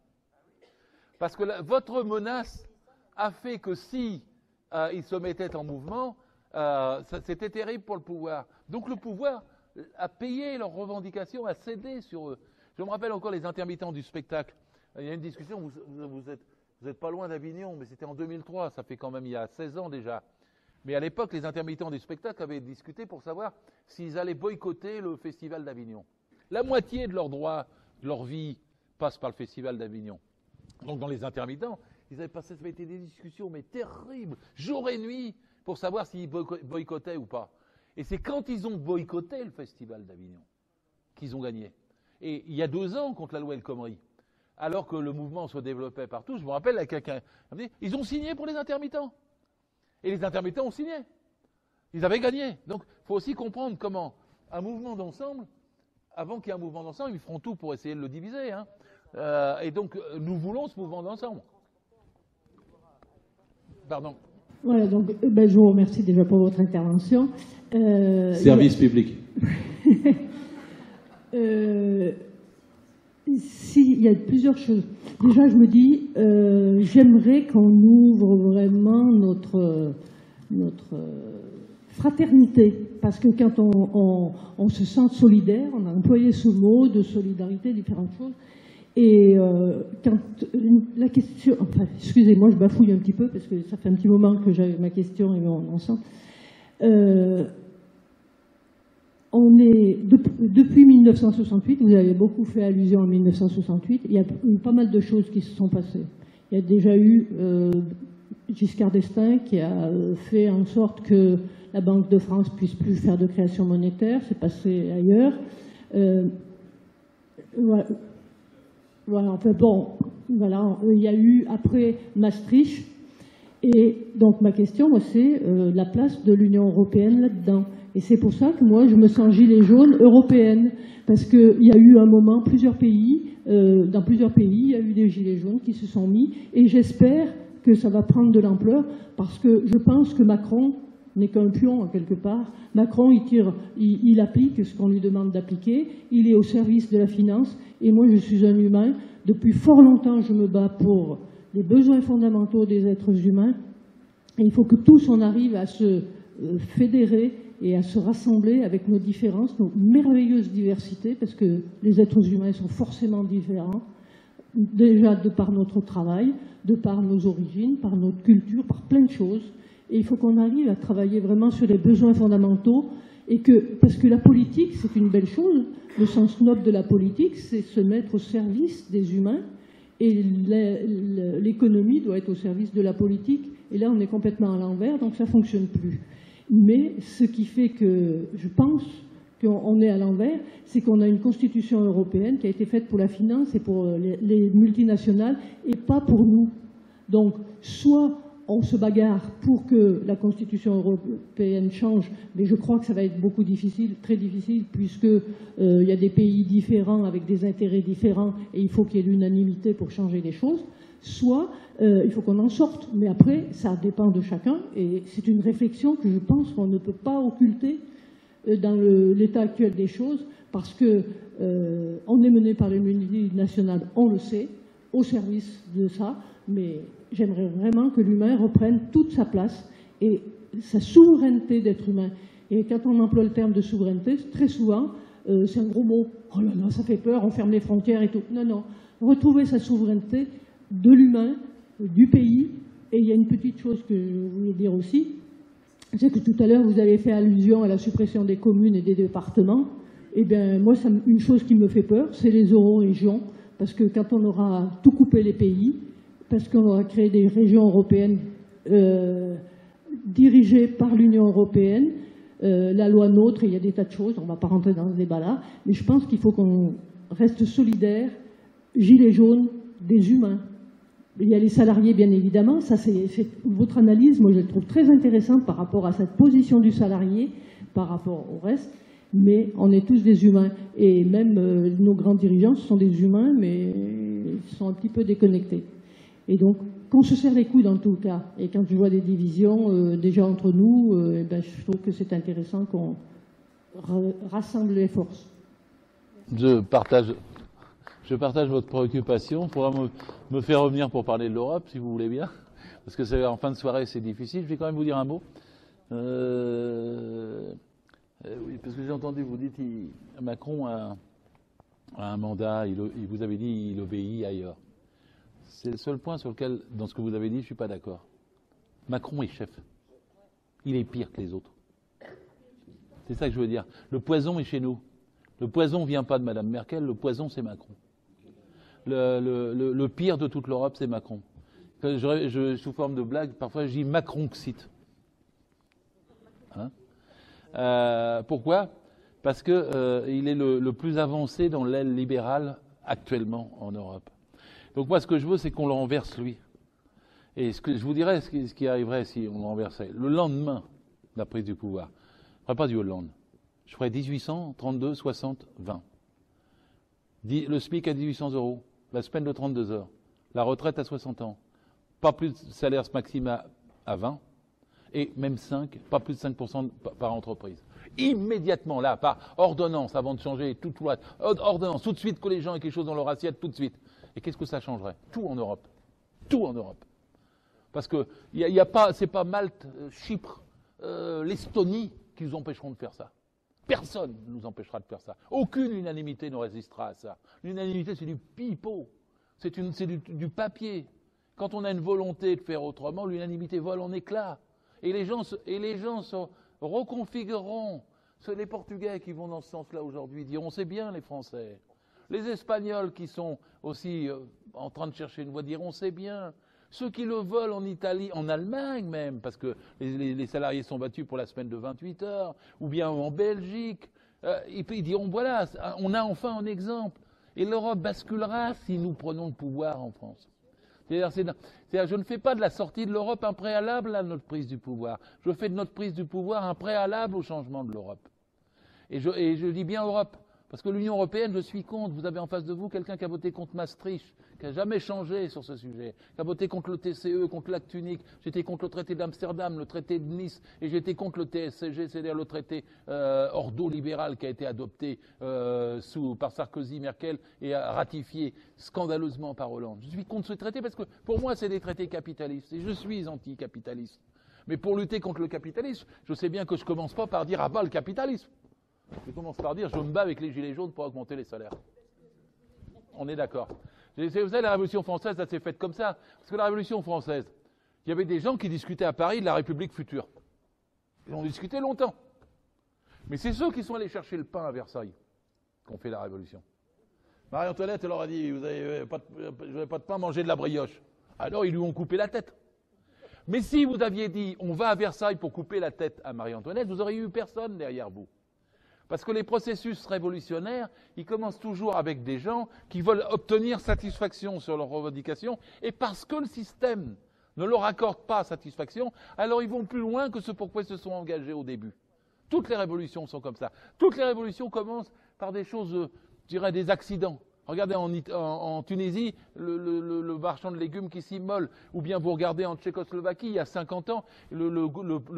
Speaker 2: Parce que votre menace a fait que si ils se mettaient en mouvement, c'était terrible pour le pouvoir. Donc le pouvoir a payé leurs revendications, a cédé sur eux. Je me rappelle encore les intermittents du spectacle. Il y a une discussion, vous êtes pas loin d'Avignon, mais c'était en 2003, ça fait quand même il y a 16 ans déjà. Mais à l'époque, les intermittents du spectacle avaient discuté pour savoir s'ils allaient boycotter le Festival d'Avignon. La moitié de leurs droits, de leur vie, passe par le Festival d'Avignon. Donc dans les intermittents, ils avaient passé, ça avait été des discussions, mais terribles, jour et nuit, pour savoir s'ils boycottaient ou pas. Et c'est quand ils ont boycotté le Festival d'Avignon qu'ils ont gagné. Et il y a 2 ans, contre la loi El Khomri, alors que le mouvement se développait partout, je me rappelle, à quelqu'un, ils ont signé pour les intermittents. Et les intermittents ont signé. Ils avaient gagné. Donc, il faut aussi comprendre comment un mouvement d'ensemble, avant qu'il y ait un mouvement d'ensemble, ils feront tout pour essayer de le diviser. Hein. Et donc, nous voulons ce mouvement d'ensemble. Pardon.
Speaker 7: Voilà, donc je vous remercie déjà pour votre intervention.
Speaker 9: Service public.
Speaker 7: Il y a plusieurs choses. Déjà, je me dis, j'aimerais qu'on ouvre vraiment notre fraternité, parce que quand on se sent solidaire, on a employé ce mot de solidarité, différentes choses, et quand la question, enfin, excusez-moi, je bafouille un petit peu, parce que ça fait un petit moment que j'avais ma question et mon sens. On est, depuis 1968, vous avez beaucoup fait allusion à 1968, il y a eu pas mal de choses qui se sont passées. Il y a déjà eu Giscard d'Estaing qui a fait en sorte que la Banque de France puisse plus faire de création monétaire, c'est passé ailleurs. Voilà, enfin bon, voilà, il y a eu après Maastricht, et donc ma question, moi, c'est la place de l'Union européenne là-dedans. Et c'est pour ça que moi, je me sens gilet jaune européenne, parce qu'il y a eu un moment, dans plusieurs pays, il y a eu des gilets jaunes qui se sont mis, et j'espère que ça va prendre de l'ampleur, parce que je pense que Macron n'est qu'un pion, quelque part. Macron, il applique ce qu'on lui demande d'appliquer, il est au service de la finance, et moi, je suis un humain. Depuis fort longtemps, je me bats pour les besoins fondamentaux des êtres humains, et il faut que tous on arrive à se fédérer et à se rassembler avec nos différences, nos merveilleuses diversités, parce que les êtres humains sont forcément différents, déjà de par notre travail, de par nos origines, par notre culture, par plein de choses. Et il faut qu'on arrive à travailler vraiment sur les besoins fondamentaux, parce que la politique, c'est une belle chose. Le sens noble de la politique, c'est se mettre au service des humains, et l'économie doit être au service de la politique. Et là, on est complètement à l'envers, donc ça ne fonctionne plus. Mais ce qui fait que je pense qu'on est à l'envers, c'est qu'on a une constitution européenne qui a été faite pour la finance et pour les multinationales, et pas pour nous. Donc, soit on se bagarre pour que la constitution européenne change, mais je crois que ça va être beaucoup difficile, très difficile, puisque il y a des pays différents avec des intérêts différents, et il faut qu'il y ait l'unanimité pour changer les choses. Soit il faut qu'on en sorte, mais après, ça dépend de chacun, et c'est une réflexion que je pense qu'on ne peut pas occulter dans l'état actuel des choses, parce que on est mené par les multinationales, on le sait, au service de ça, mais j'aimerais vraiment que l'humain reprenne toute sa place et sa souveraineté d'être humain. Et quand on emploie le terme de souveraineté, très souvent, c'est un gros mot. Oh là là, ça fait peur, on ferme les frontières et tout. Non, non. Retrouver sa souveraineté de l'humain, du pays. Et il y a une petite chose que je voulais dire aussi, c'est que tout à l'heure, vous avez fait allusion à la suppression des communes et des départements. Eh bien, moi, une chose qui me fait peur, c'est les euro-régions. Parce que quand on aura tout coupé les pays, parce qu'on aura créé des régions européennes dirigé par l'Union européenne. La loi NOTRe, il y a des tas de choses, on ne va pas rentrer dans ce débat-là, mais je pense qu'il faut qu'on reste solidaire, gilets jaunes, des humains. Il y a les salariés, bien évidemment, ça c'est votre analyse, moi je la trouve très intéressante par rapport à cette position du salarié, par rapport au reste, mais on est tous des humains, et même nos grands dirigeants, ce sont des humains, mais ils sont un petit peu déconnectés. Et donc, qu'on se serre les coudes en tout cas, et quand je vois des divisions déjà entre nous, je trouve que c'est intéressant qu'on rassemble les forces.
Speaker 2: Je partage votre préoccupation. Il faudra me faire revenir pour parler de l'Europe, si vous voulez bien, parce que en fin de soirée c'est difficile. Je vais quand même vous dire un mot. Oui, parce que j'ai entendu, vous dites, Macron a un mandat, vous avez dit il obéit ailleurs. C'est le seul point sur lequel, dans ce que vous avez dit, je ne suis pas d'accord. Macron est chef. Il est pire que les autres. C'est ça que je veux dire. Le poison est chez nous. Le poison ne vient pas de Mme Merkel, le poison c'est Macron. Le pire de toute l'Europe, c'est Macron. Sous forme de blague, parfois je dis Macronxite. Hein? Pourquoi? Parce qu'il est le plus avancé dans l'aile libérale actuellement en Europe. Donc moi, ce que je veux, c'est qu'on le renverse, lui. Et ce que je vous dirais, ce qui arriverait si on le renversait, le lendemain de la prise du pouvoir, je ne ferais pas du Hollande. Je ferais 1800, 32, 60, 20. Le SMIC à 1800 €, la semaine de 32 heures, la retraite à 60 ans, pas plus de salaire maximum à 20, et même 5, pas plus de 5% par entreprise. Immédiatement, là, par ordonnance, avant de changer toute loi, ordonnance, tout de suite que les gens aient quelque chose dans leur assiette, tout de suite. Et qu'est-ce que ça changerait? Tout en Europe. Tout en Europe. Parce que c'est pas Malte, Chypre, l'Estonie qui nous empêcheront de faire ça. Personne ne nous empêchera de faire ça. Aucune unanimité ne résistera à ça. L'unanimité, c'est du pipeau. C'est du papier. Quand on a une volonté de faire autrement, l'unanimité vole en éclats. Et les gens se reconfigureront. C'est les Portugais qui vont dans ce sens-là aujourd'hui, diront c'est bien les Français. Les Espagnols qui sont aussi en train de chercher une voie diront c'est bien. Ceux qui le veulent en Italie, en Allemagne même, parce que les salariés sont battus pour la semaine de 28 heures, ou bien en Belgique, ils diront voilà, on a enfin un exemple. Et l'Europe basculera si nous prenons le pouvoir en France. C'est-à-dire, je ne fais pas de la sortie de l'Europe un préalable à notre prise du pouvoir. Je fais de notre prise du pouvoir un préalable au changement de l'Europe. Et je dis bien Europe, parce que l'Union européenne, je suis contre. Vous avez en face de vous quelqu'un qui a voté contre Maastricht, qui n'a jamais changé sur ce sujet, qui a voté contre le TCE, contre l'acte unique. J'étais contre le traité d'Amsterdam, le traité de Nice, et j'étais contre le TSCG, c'est-à-dire le traité ordo-libéral qui a été adopté par Sarkozy, Merkel, et ratifié scandaleusement par Hollande. Je suis contre ce traité parce que pour moi, c'est des traités capitalistes, et je suis anticapitaliste. Mais pour lutter contre le capitalisme, je sais bien que je ne commence pas par dire « à bas le capitalisme ». Je commence par dire, je me bats avec les gilets jaunes pour augmenter les salaires. On est d'accord. Vous savez, la Révolution française, ça s'est fait comme ça. Parce que la Révolution française, il y avait des gens qui discutaient à Paris de la République future. Ils ont discuté longtemps. Mais c'est ceux qui sont allés chercher le pain à Versailles qui ont fait la Révolution. Marie-Antoinette, elle leur a dit, vous n'avez pas de pain, mangez de la brioche. Alors, ils lui ont coupé la tête. Mais si vous aviez dit, on va à Versailles pour couper la tête à Marie-Antoinette, vous n'auriez eu personne derrière vous. Parce que les processus révolutionnaires, ils commencent toujours avec des gens qui veulent obtenir satisfaction sur leurs revendications, et parce que le système ne leur accorde pas satisfaction, alors ils vont plus loin que ce pourquoi ils se sont engagés au début. Toutes les révolutions sont comme ça. Toutes les révolutions commencent par des choses, je dirais, des accidents. Regardez en Tunisie, le marchand de légumes qui s'immole. Ou bien vous regardez en Tchécoslovaquie, il y a 50 ans, le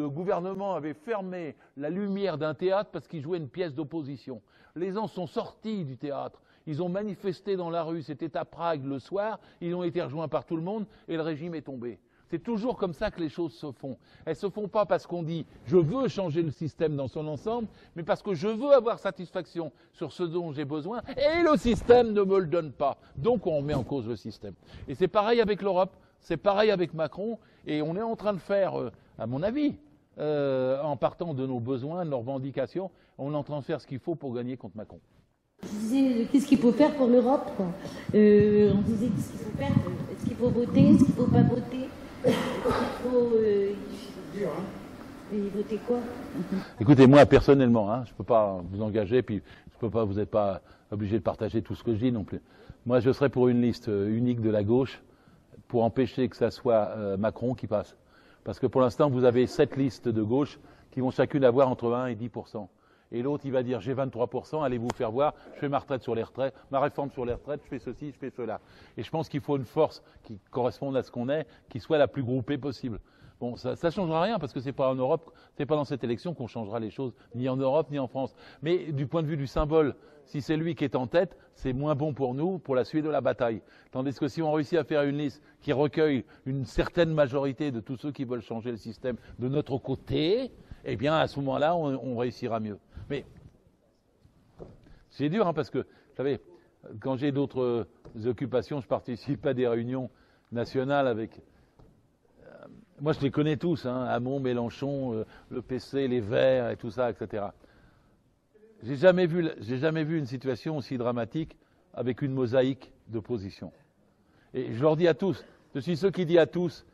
Speaker 2: gouvernement avait fermé la lumière d'un théâtre parce qu'il jouait une pièce d'opposition. Les gens sont sortis du théâtre. Ils ont manifesté dans la rue, c'était à Prague le soir, ils ont été rejoints par tout le monde et le régime est tombé. C'est toujours comme ça que les choses se font. Elles ne se font pas parce qu'on dit « je veux changer le système dans son ensemble », mais parce que je veux avoir satisfaction sur ce dont j'ai besoin, et le système ne me le donne pas. Donc on met en cause le système. Et c'est pareil avec l'Europe, c'est pareil avec Macron, et on est en train de faire, à mon avis, en partant de nos besoins, de nos revendications, on est en train de faire ce qu'il faut pour gagner contre Macron.
Speaker 10: Je disais, qu'est-ce qu'il faut faire pour l'Europe, quoi. On disait, qu'est-ce qu'il faut faire, est-ce qu'il faut voter, est-ce qu'il ne faut pas voter. Et votez quoi?
Speaker 2: Écoutez, moi, personnellement, hein, je ne peux pas vous engager, puis vous n'êtes pas obligé de partager tout ce que je dis non plus. Moi, je serais pour une liste unique de la gauche pour empêcher que ça soit Macron qui passe. Parce que pour l'instant, vous avez 7 listes de gauche qui vont chacune avoir entre 1 et 10%. Et l'autre, il va dire, j'ai 23%, allez vous faire voir, je fais ma retraite sur les retraites, ma réforme sur les retraites, je fais ceci, je fais cela. Et je pense qu'il faut une force qui corresponde à ce qu'on est, qui soit la plus groupée possible. Bon, ça ne changera rien parce que c'est pas en Europe, c'est pas dans cette élection qu'on changera les choses, ni en Europe, ni en France. Mais du point de vue du symbole, si c'est lui qui est en tête, c'est moins bon pour nous, pour la suite de la bataille. Tandis que si on réussit à faire une liste qui recueille une certaine majorité de tous ceux qui veulent changer le système de notre côté, eh bien, à ce moment-là, on réussira mieux. Mais c'est dur, hein, parce que, vous savez, quand j'ai d'autres occupations, je participe à des réunions nationales avec... moi, je les connais tous, hein, Hamon, Mélenchon, le PC, les Verts et tout ça, etc. J'ai jamais vu une situation aussi dramatique avec une mosaïque d'opposition. Et je leur dis à tous, je suis ceux qui disent à tous,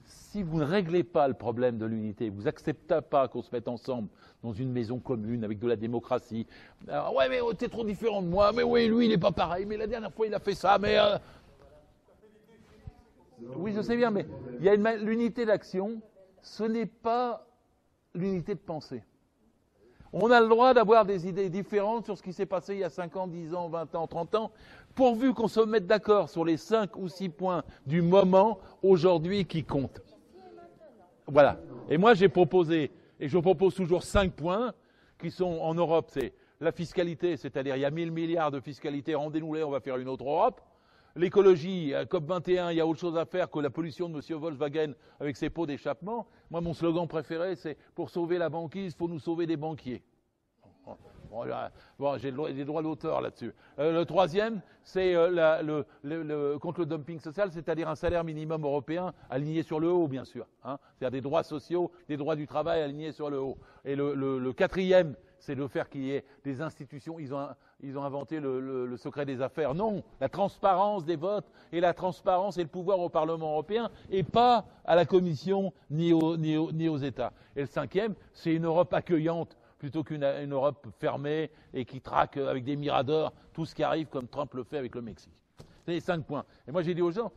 Speaker 2: si vous ne réglez pas le problème de l'unité, vous n'acceptez pas qu'on se mette ensemble dans une maison commune avec de la démocratie. Alors, ouais, mais t'es trop différent de moi, mais oui, lui, il n'est pas pareil, mais la dernière fois, il a fait ça, mais... Oui, je sais bien, mais il y a l'unité d'action, ce n'est pas l'unité de pensée. On a le droit d'avoir des idées différentes sur ce qui s'est passé il y a 5 ans, 10 ans, 20 ans, 30 ans, pourvu qu'on se mette d'accord sur les 5 ou 6 points du moment, aujourd'hui, qui comptent. Voilà. Et moi, j'ai proposé, et je propose toujours 5 points, qui sont en Europe, c'est la fiscalité, c'est-à-dire il y a 1000 milliards de fiscalité, rendez-nous-les, on va faire une autre Europe. L'écologie, COP21, il y a autre chose à faire que la pollution de M. Volkswagen avec ses pots d'échappement. Moi, mon slogan préféré, c'est « Pour sauver la banquise, il faut nous sauver des banquiers ». Bon, j'ai des droits d'auteur là-dessus. Le troisième, c'est contre le dumping social, c'est-à-dire un salaire minimum européen aligné sur le haut, bien sûr. Hein, c'est-à-dire des droits sociaux, des droits du travail alignés sur le haut. Et le quatrième, c'est de faire qu'il y ait des institutions. Ils ont inventé le secret des affaires. Non, la transparence des votes et la transparence et le pouvoir au Parlement européen et pas à la Commission ni aux États. Et le cinquième, c'est une Europe accueillante plutôt qu'une Europe fermée et qui traque avec des miradors tout ce qui arrive comme Trump le fait avec le Mexique. C'est les 5 points. Et moi j'ai dit aux gens,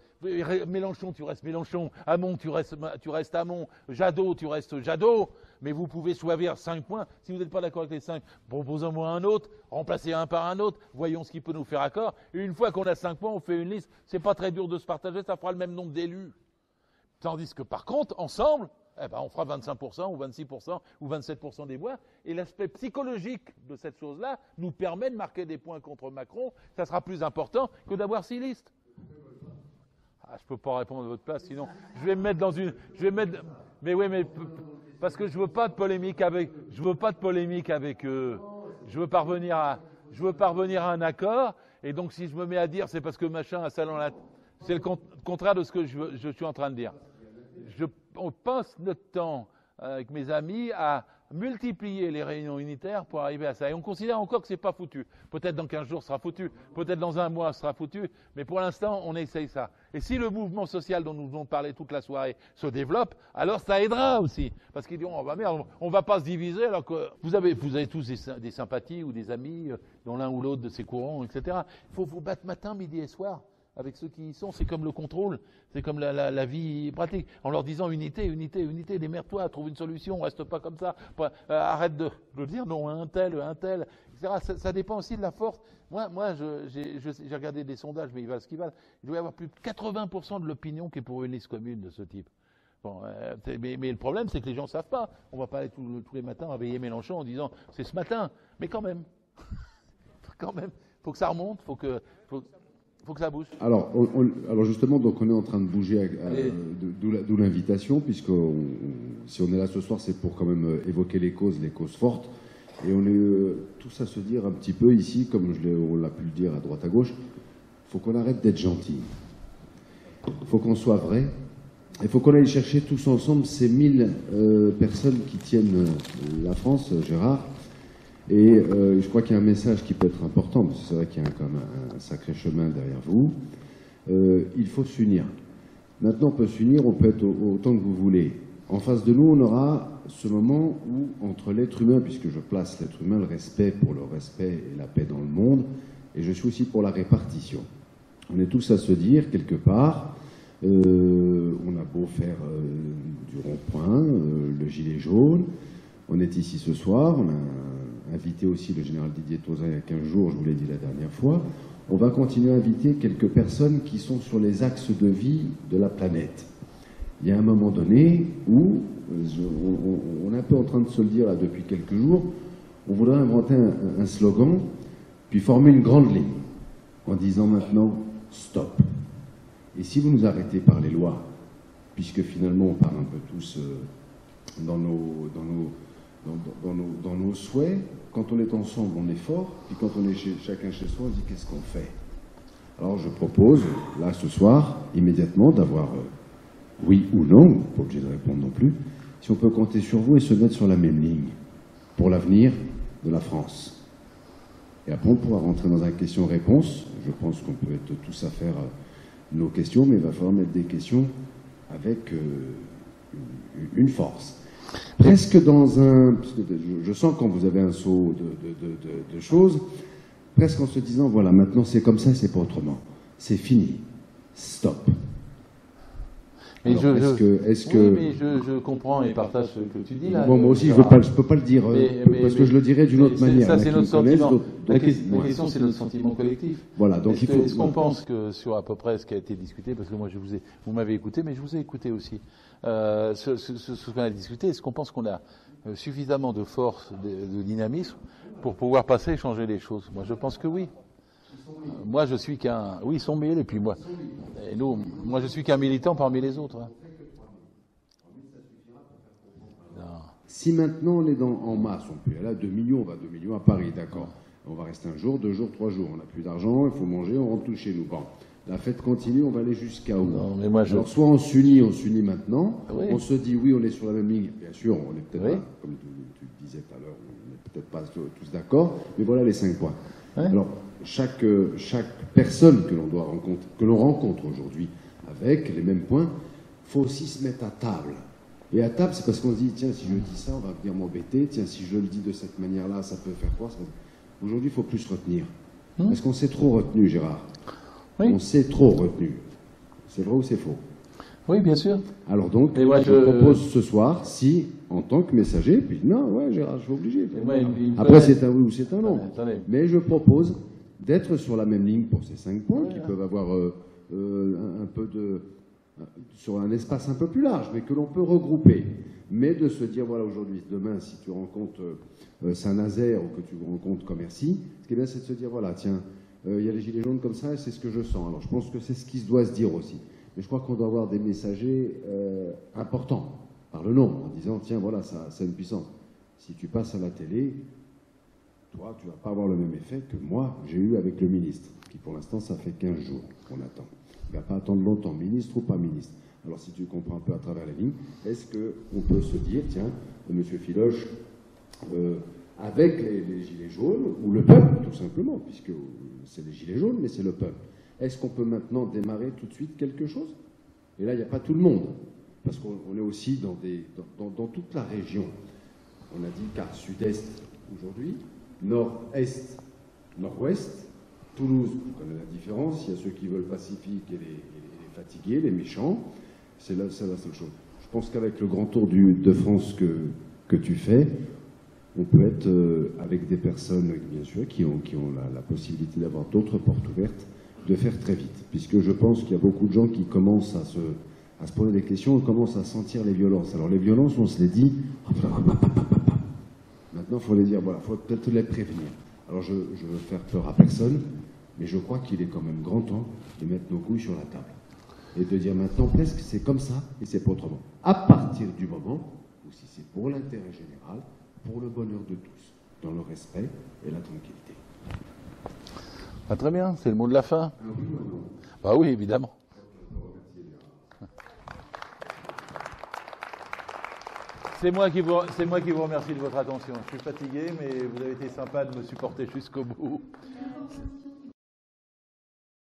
Speaker 2: Mélenchon, tu restes Mélenchon, Hamon, tu restes Hamon, Jadot, tu restes Jadot, mais vous pouvez choisir 5 points. Si vous n'êtes pas d'accord avec les 5, proposons-moi un autre, remplacez un par un autre, voyons ce qui peut nous faire accord. Et une fois qu'on a 5 points, on fait une liste. C'est pas très dur de se partager, ça fera le même nombre d'élus. Tandis que par contre, ensemble, eh ben, on fera 25% ou 26% ou 27% des voix. Et l'aspect psychologique de cette chose-là nous permet de marquer des points contre Macron. Ça sera plus important que d'avoir 6 listes. Ah, je ne peux pas répondre à votre place, sinon je vais me mettre dans une... Mais oui, mais parce que je veux pas de polémique avec eux. Je veux parvenir à un accord. Et donc si je me mets à dire c'est parce que machin a ça dans la... C'est le contraire de ce que je suis en train de dire. On passe notre temps avec mes amis à multiplier les réunions unitaires pour arriver à ça. Et on considère encore que c'est pas foutu. Peut-être dans 15 jours ce sera foutu, peut-être dans un mois ce sera foutu, mais pour l'instant on essaye ça. Et si le mouvement social dont nous venons de parler toute la soirée se développe, alors ça aidera aussi. Parce qu'ils diront, oh bah merde, on va pas se diviser alors que vous avez tous des sympathies ou des amis dans l'un ou l'autre de ces courants, etc. Il faut vous battre matin, midi et soir. Avec ceux qui y sont, c'est comme le contrôle, c'est comme la vie pratique. En leur disant unité, démerde-toi, trouve une solution, reste pas comme ça, arrête de dire non, un tel, etc. Ça dépend aussi de la force. Moi j'ai regardé des sondages, mais ils valent ce qu'ils valent. Il doit y avoir plus de 80% de l'opinion qui est pour une liste commune de ce type. Bon, mais le problème, c'est que les gens ne savent pas. On ne va pas aller tous les matins réveiller Mélenchon en disant c'est ce matin, mais quand même, faut que ça remonte, faut que ça bouge.
Speaker 11: Alors justement, donc on est en train de bouger, d'où l'invitation, puisque si on est là ce soir, c'est pour quand même évoquer les causes fortes. Et on est tous à se dire un petit peu ici, comme on l'a pu le dire à droite à gauche, il faut qu'on arrête d'être gentil. Il faut qu'on soit vrai. Il faut qu'on aille chercher tous ensemble ces 1000 personnes qui tiennent la France, Gérard. Et je crois qu'il y a un message qui peut être important, parce que c'est vrai qu'il y a quand même un sacré chemin derrière vous. Il faut s'unir. Maintenant, on peut s'unir, on peut être autant que vous voulez. En face de nous, on aura ce moment où, entre l'être humain, puisque je place l'être humain, le respect pour le respect et la paix dans le monde, et je suis aussi pour la répartition. On est tous à se dire, quelque part, on a beau faire du rond-point, le gilet jaune, on est ici ce soir, on a invité aussi le général Didier Tauzin il y a 15 jours, je vous l'ai dit la dernière fois. On va continuer à inviter quelques personnes qui sont sur les axes de vie de la planète. Il y a un moment donné où, on est un peu en train de se le dire là depuis quelques jours, on voudrait inventer un slogan, puis former une grande ligne, en disant maintenant « stop ». Et si vous nous arrêtez par les lois, puisque finalement on part un peu tous dans nos souhaits, quand on est ensemble on est fort, puis quand on est chacun chez soi on se dit qu'est-ce qu'on fait. Alors je propose, là ce soir, immédiatement d'avoir oui ou non, pas obligé de répondre non plus, si on peut compter sur vous et se mettre sur la même ligne pour l'avenir de la France. Et après on pourra rentrer dans une question-réponse. Je pense qu'on peut être tous à faire nos questions, mais il va falloir mettre des questions avec une force. Presque dans un... Je sens quand vous avez un saut de choses, presque en se disant, voilà, maintenant c'est comme ça, c'est pas autrement. C'est fini. Stop.
Speaker 2: Mais
Speaker 11: alors,
Speaker 2: je comprends et partage ce que tu dis là.
Speaker 11: Bon, moi aussi, je ne peux pas le dire, parce que je le dirais d'une autre manière.
Speaker 2: Ça, c'est notre sentiment. La question, c'est notre sentiment collectif.
Speaker 11: Voilà, donc
Speaker 2: est-ce qu'on pense que sur à peu près ce qui a été discuté, parce que moi, vous m'avez écouté, mais je vous ai écouté aussi, ce qu'on a discuté, est-ce qu'on pense qu'on a suffisamment de force, de dynamisme pour pouvoir passer et changer les choses? Moi, je pense que oui. Moi, je suis qu'un... Oui, ils sont mille, et puis moi... Et nous, moi, je suis qu'un militant parmi les autres. Hein.
Speaker 11: Si maintenant on est en masse, on peut aller à 2 millions, on va à 2 millions à Paris, d'accord. On va rester 1 jour, 2 jours, 3 jours. On n'a plus d'argent, il faut manger, on rentre tout chez nous. Bon, la fête continue, on va aller jusqu'à où?
Speaker 2: Non, mais moi,
Speaker 11: alors, soit on s'unit maintenant, oui. On se dit oui, on est sur la même ligne. Bien sûr, on n'est peut-être pas, comme tu disais tout à l'heure, on n'est peut-être pas tous d'accord, mais voilà les 5 points. Ouais. Alors, chaque personne que l'on rencontre aujourd'hui avec les mêmes points, il faut aussi se mettre à table. Et à table, c'est parce qu'on se dit, tiens, si je dis ça, on va venir m'embêter, tiens, si je le dis de cette manière-là, ça peut faire quoi? Aujourd'hui, il faut plus se retenir. Parce qu'on s'est trop retenu, Gérard. Oui. On s'est trop retenu. C'est vrai ou c'est faux?
Speaker 2: Oui, bien sûr.
Speaker 11: Alors donc, je propose ce soir, si, en tant que messager, puis non, ouais, Gérard, je suis obligé. Après, c'est un oui ou c'est un non. Mais je propose d'être sur la même ligne pour ces 5 points qui peuvent avoir un peu sur un espace un peu plus large, mais que l'on peut regrouper. Mais de se dire, voilà, aujourd'hui, demain, si tu rencontres Saint-Nazaire ou que tu rencontres Commercy, ce qui est bien, c'est de se dire, voilà, tiens, il y a les gilets jaunes comme ça, et c'est ce que je sens. Alors, je pense que c'est ce qui se doit se dire aussi. Mais je crois qu'on doit avoir des messagers importants, par le nom, en disant, tiens, voilà, ça a une puissance. Si tu passes à la télé, toi, tu ne vas pas avoir le même effet que moi, j'ai eu avec le ministre, qui pour l'instant, ça fait 15 jours qu'on attend. Il ne va pas attendre longtemps, ministre ou pas ministre. Alors, si tu comprends un peu à travers les lignes, est-ce qu'on peut se dire, tiens, M. Filoche, avec les gilets jaunes, ou le peuple, tout simplement, puisque c'est les gilets jaunes, mais c'est le peuple, est-ce qu'on peut maintenant démarrer tout de suite quelque chose? Et là, il n'y a pas tout le monde, parce qu'on est aussi dans toute la région. On a dit quart sud-est aujourd'hui, nord-est, nord-ouest, Toulouse, vous connaissez la différence, il y a ceux qui veulent Pacifique et les fatigués, les méchants, c'est la seule chose. Je pense qu'avec le grand tour de France que tu fais, on peut être avec des personnes, bien sûr, qui ont la possibilité d'avoir d'autres portes ouvertes, de faire très vite, puisque je pense qu'il y a beaucoup de gens qui commencent à se poser des questions, on commence à sentir les violences. Alors les violences, on se les dit, maintenant il faut les dire, voilà, il faut peut-être les prévenir. Alors je veux faire peur à personne, mais je crois qu'il est quand même grand temps de mettre nos couilles sur la table. Et de dire maintenant presque c'est comme ça et c'est pas autrement. À partir du moment où si c'est pour l'intérêt général, pour le bonheur de tous, dans le respect et la tranquillité.
Speaker 2: Ah, très bien, c'est le mot de la fin. Bah oui, évidemment. C'est moi qui vous remercie de votre attention. Je suis fatigué, mais vous avez été sympa de me supporter jusqu'au bout.